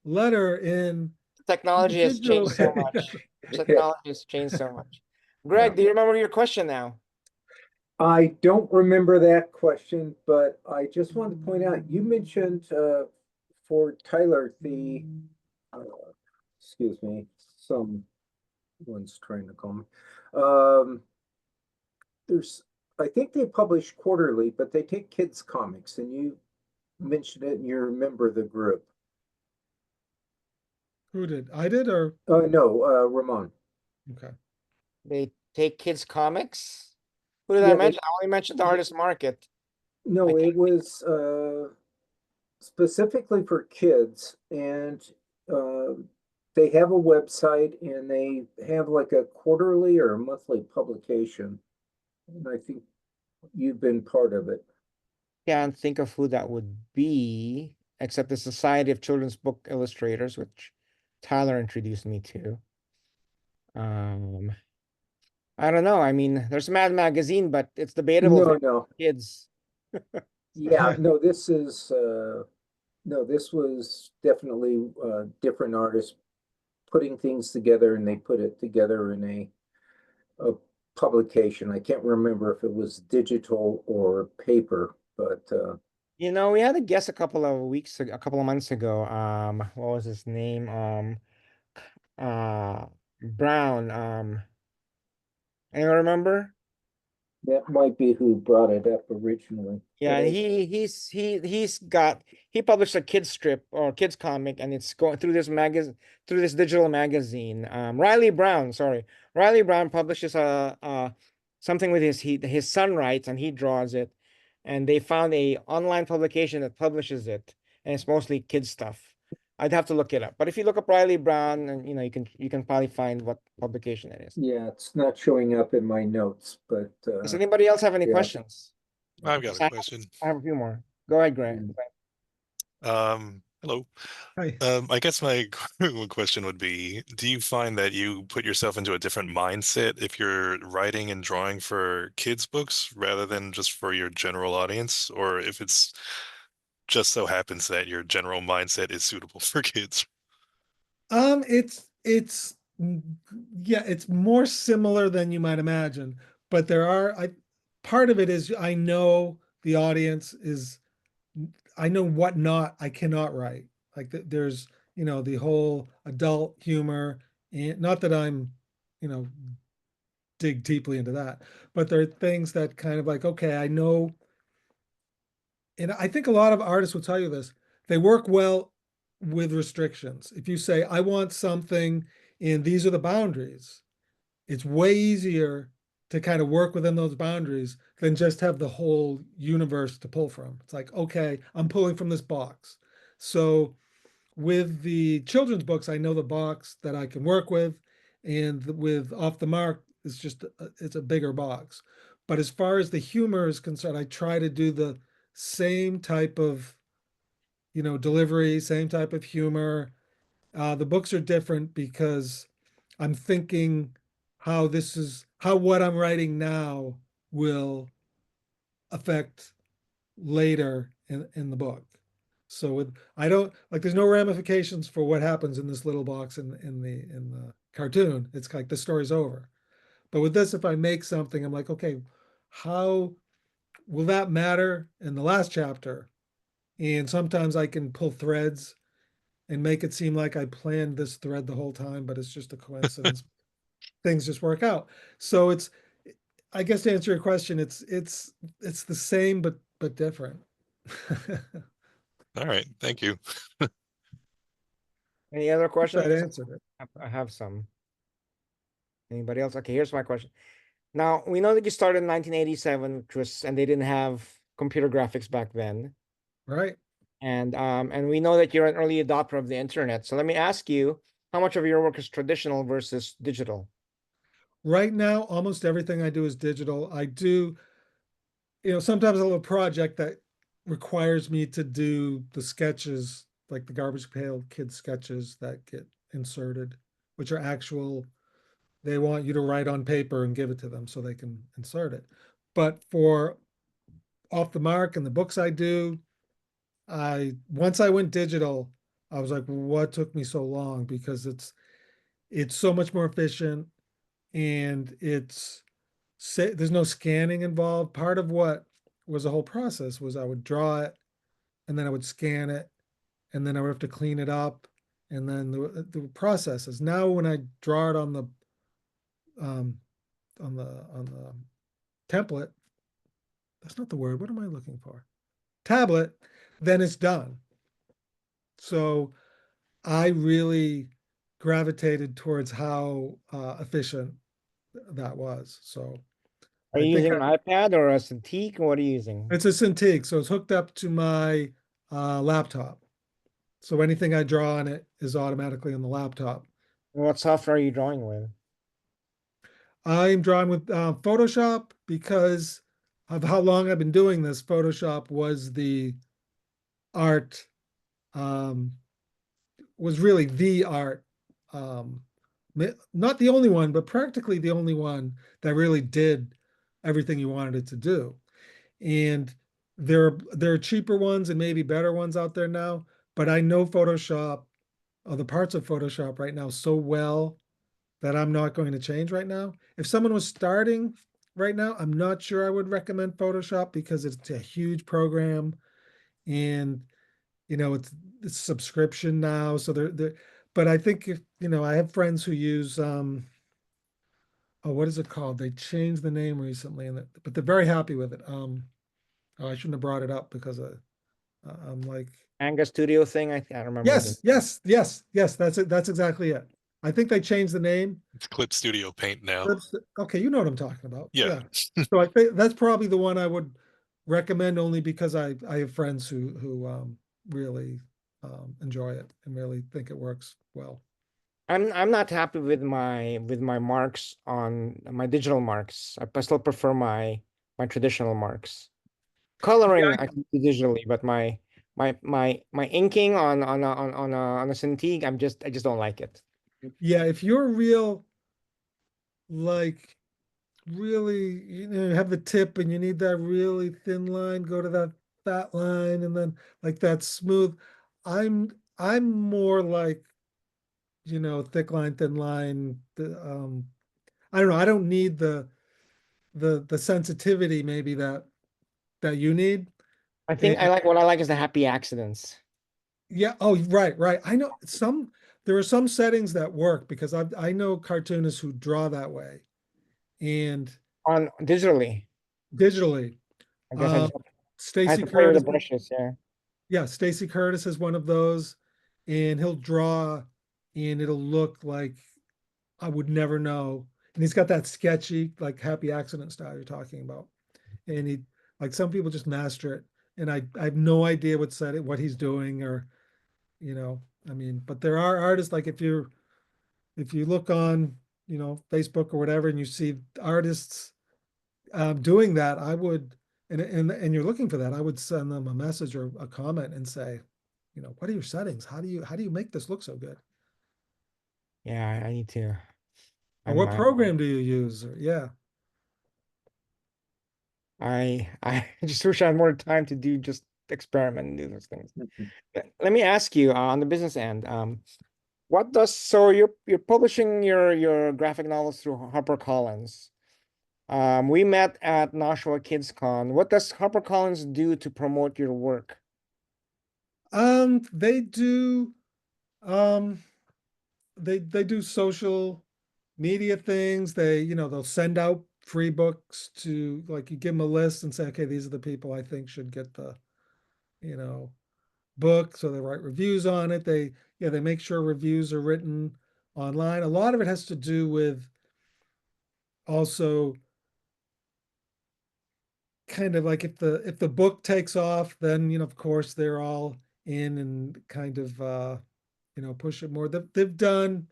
letter in
Technology has changed
individual.
so much.
Yeah.
Technology has changed so much.
Yeah.
Greg, do you remember your question now?
I don't remember that question, but I just wanted to point out, you mentioned for Tyler, uh, excuse me, someone's trying to call me. Um, there's, I think they publish quarterly, but they take kids' comics, and you mentioned it, and you're a member of the group.
Who did? I did, or
No, Ramon.
okay.
They take kids' comics? Who did I
Yeah,
mention? I only mentioned the artist market. I
no,
think
it was specifically for kids, and they have a website and they have like a quarterly or monthly publication. And I think you've been part of it.
can't think of who that would be, except the Society of Children's Book Illustrators, which Tyler introduced me to. Um, I don't know. I mean, there's Mad Magazine, but it's debatable if
No,
they're
no.
kids.
Yeah, no, this was definitely different artists putting things together, and they put it together in a publication. I can't remember if it was digital or paper, but
We had a guest a couple of months ago. What was his name? Uh, Brown. Anyone remember?
that might be who brought it up originally.
Yeah,
But
and he published a kids strip or kids comic, and it's going through this digital magazine. Riley Brown, sorry, Riley Brown publishes something with his son writes and he draws it, and they found a online publication that publishes it, and it's mostly kids stuff. I'd have to look it up. But if you look up Riley Brown, and you can probably find what publication it is.
Yeah, it's not showing up in my notes, but
Does anybody else have any
yeah.
questions?
I've got
Yes,
a question.
I have a few more. Go ahead, Grant.
Hello.
Hi.
I guess my question would be, do you find that you put yourself into a different mindset if you're writing and drawing for kids' books rather than just for your general audience, or if it's just so happens that your general mindset is suitable for kids?
It's yeah, it's more similar than you might imagine, but part of it is I know the audience is, I know what not I cannot write. Like there's, the whole adult humor, and not that I'm, you know, dig deeply into that, but there are things that kind of like, okay, I know, and I think a lot of artists will tell you this, they work well with restrictions. If you say, I want something and these are the boundaries, it's way easier to kind of work within those boundaries than just have the whole universe to pull from. It's like, okay, I'm pulling from this box. So with the children's books, I know the box that I can work with, and with Off the Mark, it's a bigger box. But as far as the humor is concerned, I try to do the same type of, delivery, same type of humor. The books are different because I'm thinking how what I'm writing now will affect later in the book. So I don't like, there's no ramifications for what happens in this little box in the cartoon. It's like the story's over. But with this, if I make something, I'm like, okay, how will that matter in the last chapter? And sometimes I can pull threads and make it seem like I planned this thread the whole time, but it's just a coincidence. Things just work out. So I guess to answer your question, it's the same but different.
All right, thank you.
Any other
That
questions?
answered it.
I have some. Anybody else? Okay, here's my question. Now, we know that you started in 1987, and they didn't have computer graphics back then.
Right.
And we know that you're an early adopter of the internet. So let me ask you, how much of your work is traditional versus digital?
Right now, almost everything I do is digital. I do, sometimes a little project that requires me to do the sketches, like the Garbage Pail Kid sketches that get inserted, which are actual, they want you to write on paper and give it to them so they can insert it. But for Off the Mark and the books I do, once I went digital, I was like, what took me so long? Because it's so much more efficient, and there's no scanning involved. Part of what was the whole process was I would draw it, and then I would scan it, and then I would have to clean it up, and then the processes. Now when I draw it um, on the template, that's not the word. What am I looking for? Tablet, then it's done. So I really gravitated towards how efficient that was. So
Are
I
you
think
using an iPad or a Cintiq? What are you using?
it's a Cintiq, so it's hooked up to my laptop. So anything I draw on it is automatically on the laptop.
What software are you drawing with?
I'm drawing with Photoshop because of how long I've been doing this. Photoshop was the art, um, was really the art, um, not the only one, but practically the only one that really did everything you wanted it to do. And there are cheaper ones and maybe better ones out there now, but I know Photoshop, or the parts of Photoshop right now so well that I'm not going to change right now. If someone was starting right now, I'm not sure I would recommend Photoshop because it's a huge program, and it's subscription now. So but I think if I have friends who use oh, what is it called? They changed the name recently, but they're very happy with it. Oh, I shouldn't have brought it up because I'm like,
Anga Studio thing? I don't remember the.
yes. That's it. That's exactly it. I think they changed the name.
It's Clip Studio Paint now.
Okay, you know what I'm talking about.
Yeah.
So I think that's probably the one I would recommend, only because I have friends who really enjoy it and really think it works well.
I'm not happy with my marks on my digital marks. I still prefer my traditional marks. Coloring I can do digitally, but my inking on a Cintiq, I just don't like it.
Yeah, if you're real, like really, have the tip and you need that really thin line, go to that fat line and then like that smooth. I'm more like, thick line, thin line. I don't know. I don't need the sensitivity maybe that you need.
I think
And
what I like is the happy accidents
yeah, oh, right, right. I know there are some settings that work because I know cartoonists who draw that way and
on digitally.
digitally.
I guess
Um,
I have
Stacy
to play with the
Curtis,
brushes. Yeah.
yeah, Stacy Curtis is one of those, and he'll draw, and it'll look like I would never know. And he's got that sketchy, like happy accident style you're talking about. And he, like some people just master it, and I have no idea what he's doing, or I mean, but there are artists like if you look on Facebook or whatever, and you see artists doing that, I would, and you're looking for that, I would send them a message or a comment and say, what are your settings? How do you make this look so good?
Yeah, I need to.
Or
I'm
what program do you use? Or yeah.
I just wish I had more time to do just experiment and do those things.
Mhm.
Let me ask you on the business end. You're publishing your graphic novels through HarperCollins. We met at Nashua Kids Con. What does HarperCollins do to promote your work?
They do um they do social media things. They'll send out free books to, like, you give them a list and say, okay, these are the people I think should get the, you know, book. So they write reviews on it. They make sure reviews are written online. A lot of it has to do with also kind of like if the book takes off, then of course they're all in and kind of push it more. They've done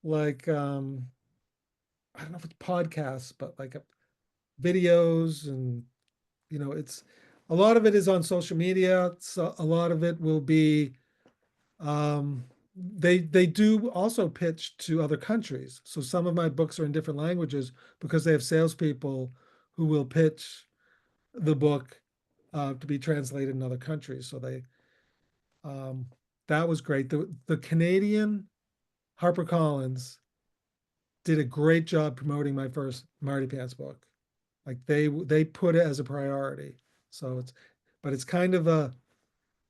like I don't know if it's podcasts, but like videos, and it's a lot of it is on social media. So a lot of it will be they do also pitch to other countries. So some of my books are in different languages because they have salespeople who will pitch the book to be translated in other countries. So um, that was great. The Canadian HarperCollins did a great job promoting my first Marty Pants book. Like they put it as a priority. So but it's kind of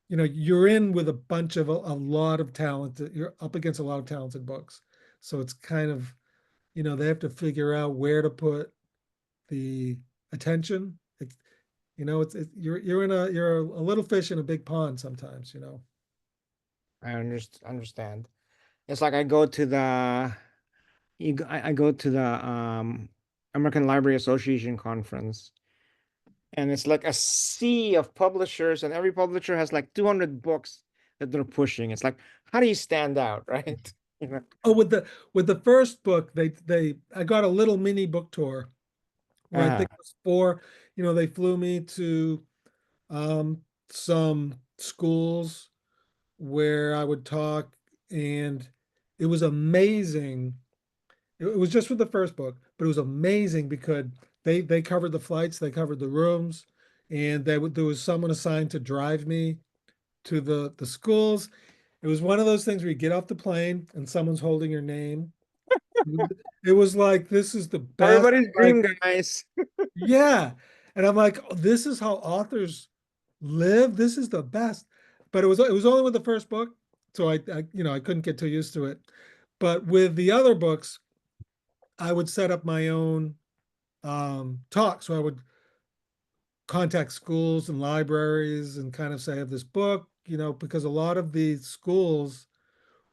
you're in with a bunch of a lot of talented, you're up against a lot of talented books. So it's kind of, they have to figure out where to put the attention. You're a little fish in a big pond sometimes.
Understand. It's like I go to I go to the American Library Association conference, and it's like a sea of publishers, and every publisher has like 200 books that they're pushing. It's like, how do you stand out, right? You know?
Oh, with the first book, I got a little mini book tour where I
Uh,
think it was they flew me to um, some schools where I would talk, and it was amazing. It was just for the first book, but it was amazing because they covered the flights, they covered the rooms, and there was someone assigned to drive me to the schools. It was one of those things where you get off the plane and someone's holding your name. It was like, this is the best.
Everybody's
Like,
dream, guys.
yeah. And I'm like, oh, this is how authors live. This is the best. But it was only with the first book, so I couldn't get too used to it. But with the other books, I would set up my own talk. So I would contact schools and libraries and kind of say, I have this book, because a lot of the schools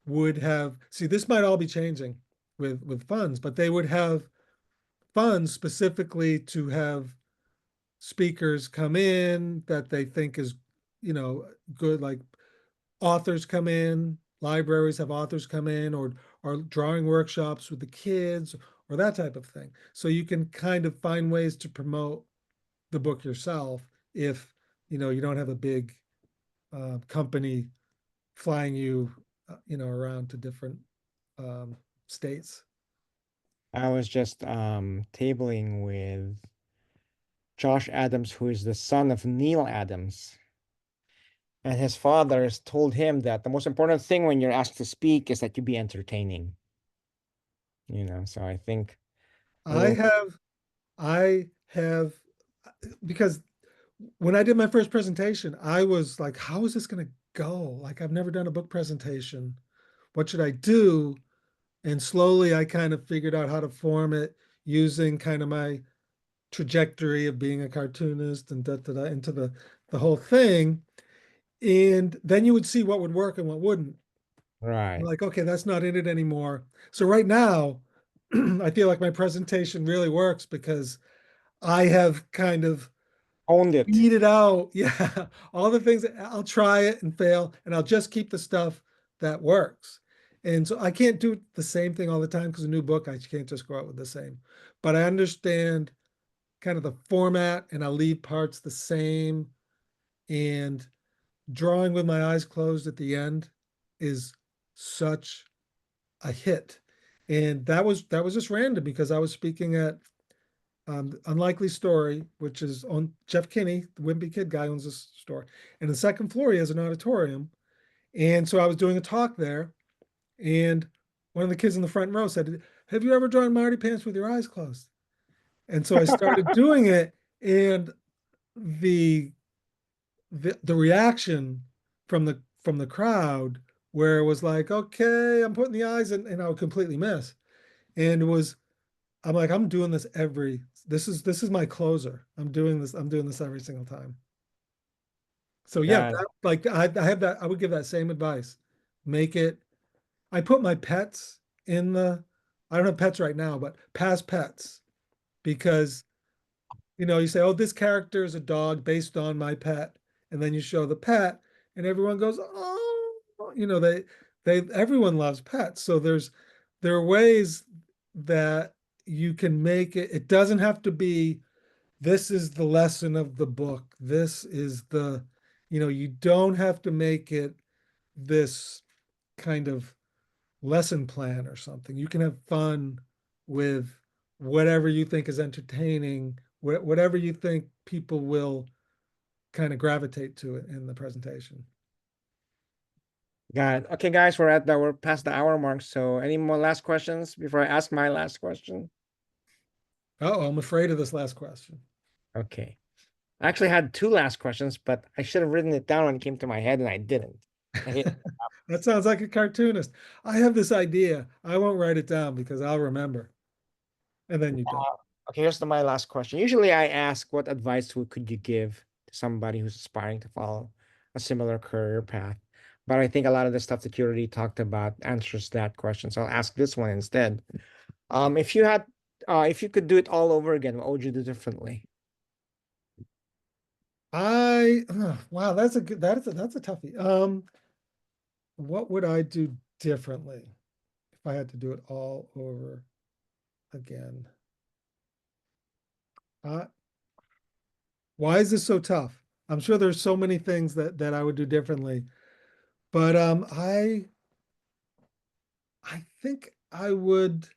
would have, see, this might all be changing with funds, but they would have funds specifically to have speakers come in that they think is, good, like authors come in, libraries have authors come in, or drawing workshops with the kids, or that type of thing. So you can kind of find ways to promote the book yourself if you don't have a big company flying you around to different um, states.
I was just tabling with Josh Adams, who is the son of Neil Adams. And his father has told him that the most important thing when you're asked to speak is that you be entertaining. So I think a
I
little
have, I have, because when I did my first presentation, I was like, how is this going to go? Like, I've never done a book presentation. What should I do? And slowly I kind of figured out how to form it using kind of my trajectory of being a cartoonist and into the whole thing. And then you would see what would work and what wouldn't.
right.
Like, okay, that's not in it anymore. So right now, I feel like my presentation really works because I have kind of
Owned it.
weeded out, yeah, all the things. I'll try it and fail, and I'll just keep the stuff that works. And so I can't do the same thing all the time because a new book, I can't just go out with the same. But I understand kind of the format, and I'll leave parts the same. And drawing with my eyes closed at the end is such a hit. And that was just random because I was speaking at Unlikely Story, which is on Jeff Kinney, the Wimpy Kid guy owns this store. And the second floor, he has an auditorium. And so I was doing a talk there, and one of the kids in the front row said, "Have you ever drawn Marty Pants with your eyes closed?" And so I started doing it, and the the reaction from the crowd, where it was like, okay, I'm putting the eyes in, and I would completely miss. And it was, I'm like, I'm doing this this is my closer. I'm doing this every single time. So yeah,
God,
like I have that, I would give that same advice. Make it, I put my pets in I don't have pets right now, but past pets, because you say, oh, this character is a dog based on my pet. And then you show the pet, and everyone goes, oh, everyone loves pets. So there are ways that you can make it. It doesn't have to be, this is the lesson of the book. This is you don't have to make it this kind of lesson plan or something. You can have fun with whatever you think is entertaining, whatever you think people will kind of gravitate to it in the presentation.
God. Okay, guys, we're past the hour mark. So any more last questions before I ask my last question?
Oh, I'm afraid of this last question.
Okay. I actually had two last questions, but I should have written it down when it came to my head and I didn't. I hate
That sounds like a cartoonist. I have this idea. I won't write it down because I'll remember. And then you don't.
Okay, here's my last question. Usually I ask, what advice could you give to somebody who's aspiring to follow a similar career path? But I think a lot of the stuff that you already talked about answers that question. So I'll ask this one instead. If you could do it all over again, what would you do differently?
Wow, that's a toughie. What would I do differently if I had to do it all over again? Uh, why is this so tough? I'm sure there's so many things that I would do differently, but I think I would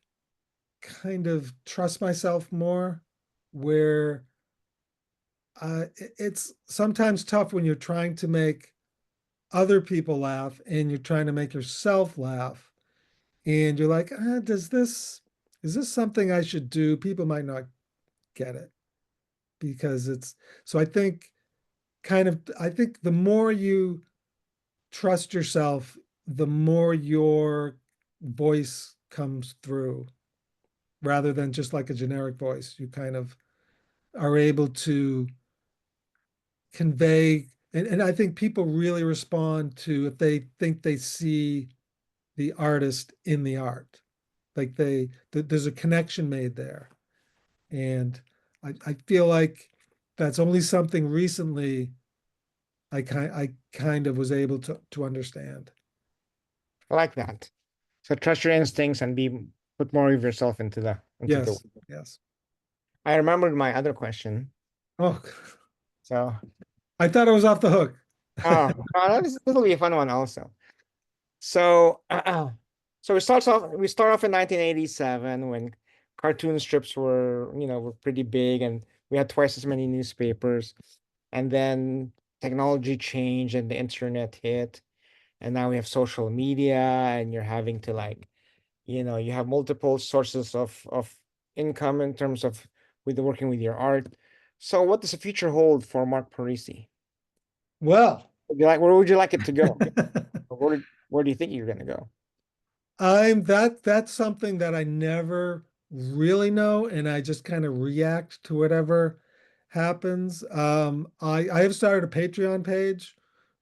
kind of trust myself more, where it's sometimes tough when you're trying to make other people laugh and you're trying to make yourself laugh, and you're like, is this something I should do? People might not get it because it's so. I think the more you trust yourself, the more your voice comes through, rather than just like a generic voice. You kind of are able to convey, and I think people really respond to if they think they see the artist in the art. Like there's a connection made there. And I feel like that's only something recently I kind of was able to understand.
I like that. So trust your instincts and put more of yourself into the.
Yes, yes.
I remembered my other question.
Oh,
So
I thought I was off the hook.
this will be a fun one also. So so we start off in 1987 when cartoon strips were pretty big, and we had twice as many newspapers. And then technology changed and the internet hit, and now we have social media, and you're having to you have multiple sources of income in terms of with working with your art. So what does the future hold for Mark Parisi?
Well,
Where would you like it to go? Or where do you think you're gonna go?
that's something that I never really know, and I just kind of react to whatever happens. I have started a Patreon page,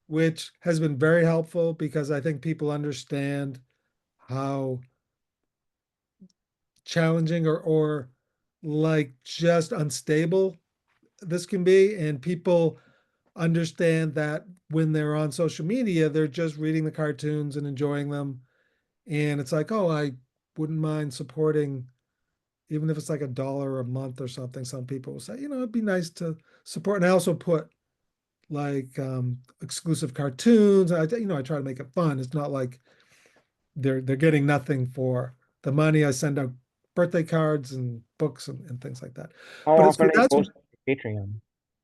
which has been very helpful because I think people understand how challenging or like just unstable this can be, and people understand that when they're on social media, they're just reading the cartoons and enjoying them. And it's like, oh, I wouldn't mind supporting, even if it's like $1 a month or something. Some people will say, it'd be nice to support. And I also put like exclusive cartoons. I try to make it fun. It's not like they're getting nothing for the money. I send out birthday cards and books and things like that.
How
But
often are you
that's
posting on Patreon?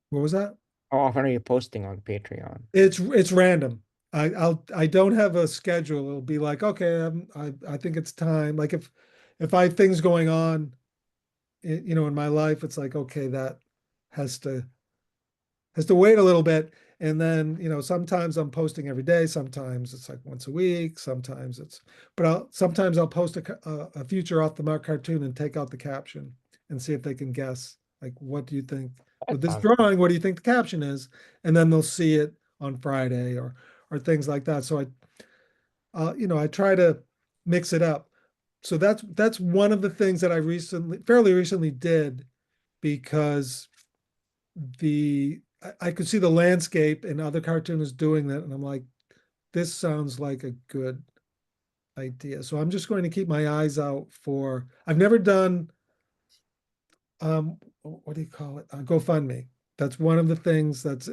what was that?
How often are you posting on Patreon?
It's random. I don't have a schedule. It'll be like, okay, I think it's time. Like if I have things going on, in my life, it's like, okay, that has to has to wait a little bit. And then, sometimes I'm posting every day. Sometimes it's like once a week. Sometimes I'll post a future off the mark cartoon and take out the caption and see if they can guess. Like, what do you think with
That's
this
fun.
drawing? What do you think the caption is? And then they'll see it on Friday or things like that. So I try to mix it up. So that's one of the things that I fairly recently did because I could see the landscape and other cartoonists doing that, and I'm like, this sounds like a good idea. So I'm just going to keep my eyes out for. I've never done what do you call it? GoFundMe. That's one of the things that's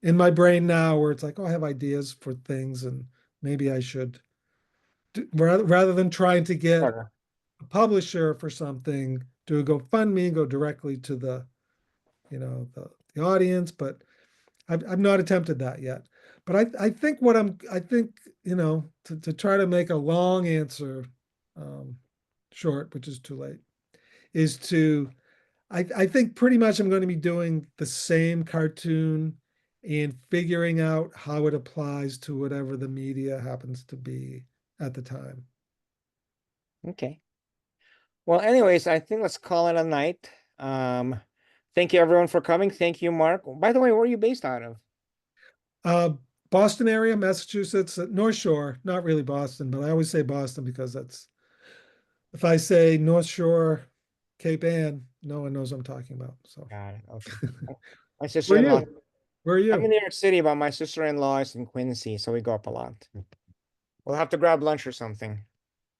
in my brain now, where it's like, oh, I have ideas for things, and maybe I should rather than trying to get
Sure.
a publisher for something, do a GoFundMe and go directly to the audience. But I've not attempted that yet. But I think I think, to try to make a long answer um, short, which is too late, is I think pretty much I'm going to be doing the same cartoon and figuring out how it applies to whatever the media happens to be at the time.
Okay. Well, anyways, I think let's call it a night. Um, thank you everyone for coming. Thank you, Mark. By the way, where are you based out of?
Uh, Boston area, Massachusetts, North Shore, not really Boston, but I always say Boston because if I say North Shore, Cape Ann, no one knows what I'm talking about. So
Got it. Okay. My
where are
sister-in-law.
you? Where are
I'm in
you?
New York City, but my sister-in-law is in Quincy, so we go up a lot. We'll have to grab lunch or something.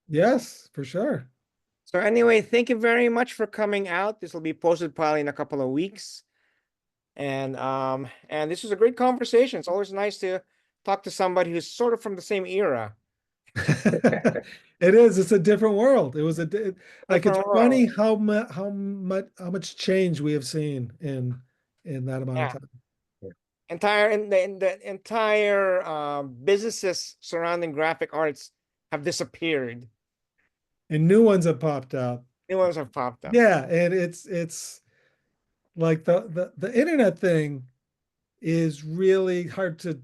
Yes, for sure.
So anyway, thank you very much for coming out. This will be posted probably in a couple of weeks. And this was a great conversation. It's always nice to talk to somebody who's sort of from the same era.
It is. It's a different world. It was like it's
Different world.
funny how much change we have seen in that amount of
Yeah.
time.
In the entire businesses surrounding graphic arts have disappeared.
And new ones have popped up.
New ones have popped up.
Yeah, and it's like the internet thing is really hard to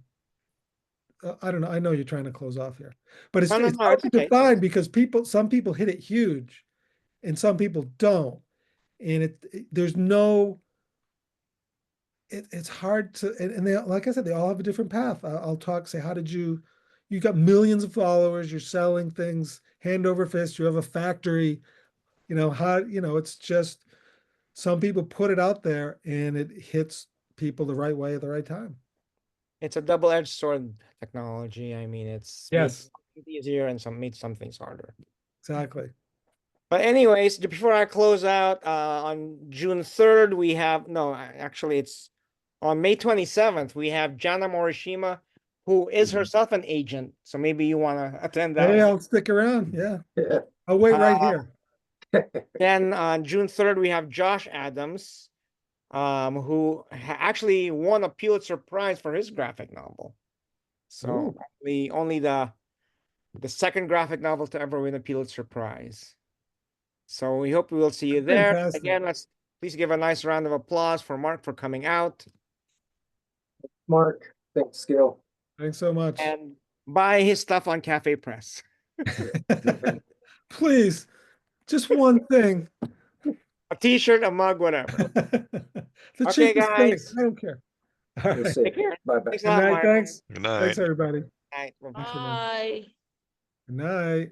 I don't know. I know you're trying to close off here, but it's
No, no,
it's
no,
hard
it's
to
okay.
define because some people hit it huge, and some people don't, and there's no. It's hard to and they like I said they all have a different path. I'll talk say how did you got millions of followers, you're selling things hand over fist, you have a factory, it's just some people put it out there and it hits people the right way at the right time.
it's a double-edged sword technology. I mean, it's made
Yes,
things easier and made some things harder.
exactly.
But anyways, before I close out, on June 3rd, we have, no, actually it's on May 27th, we have Jana Morishima, who is
Mhm.
herself an agent. So maybe you want to attend that
Hey,
one.
I'll stick around. Yeah.
Yeah.
I'll wait right
Uh,
here.
Then on June 3rd, we have Josh Adams, who actually won a Pulitzer Prize for his graphic novel. So
Ooh.
only the second graphic novel to ever win a Pulitzer Prize. So we hope we will see you there.
Fantastic.
Again, please give a nice round of applause for Mark for coming out.
Mark, thanks, Gil.
Thanks so much.
And buy his stuff on Cafe Press.
Please, just one thing.
A t-shirt, a mug, whatever.
The
Okay,
cheapest thing.
guys.
I don't care. All
We'll
right.
see.
Take care.
Bye-bye.
Thanks a
Good
lot,
night.
Mark.
Thanks.
Good night.
Thanks, everybody.
Night. Bye-bye.
Thanks, everyone.
Bye.
Good night.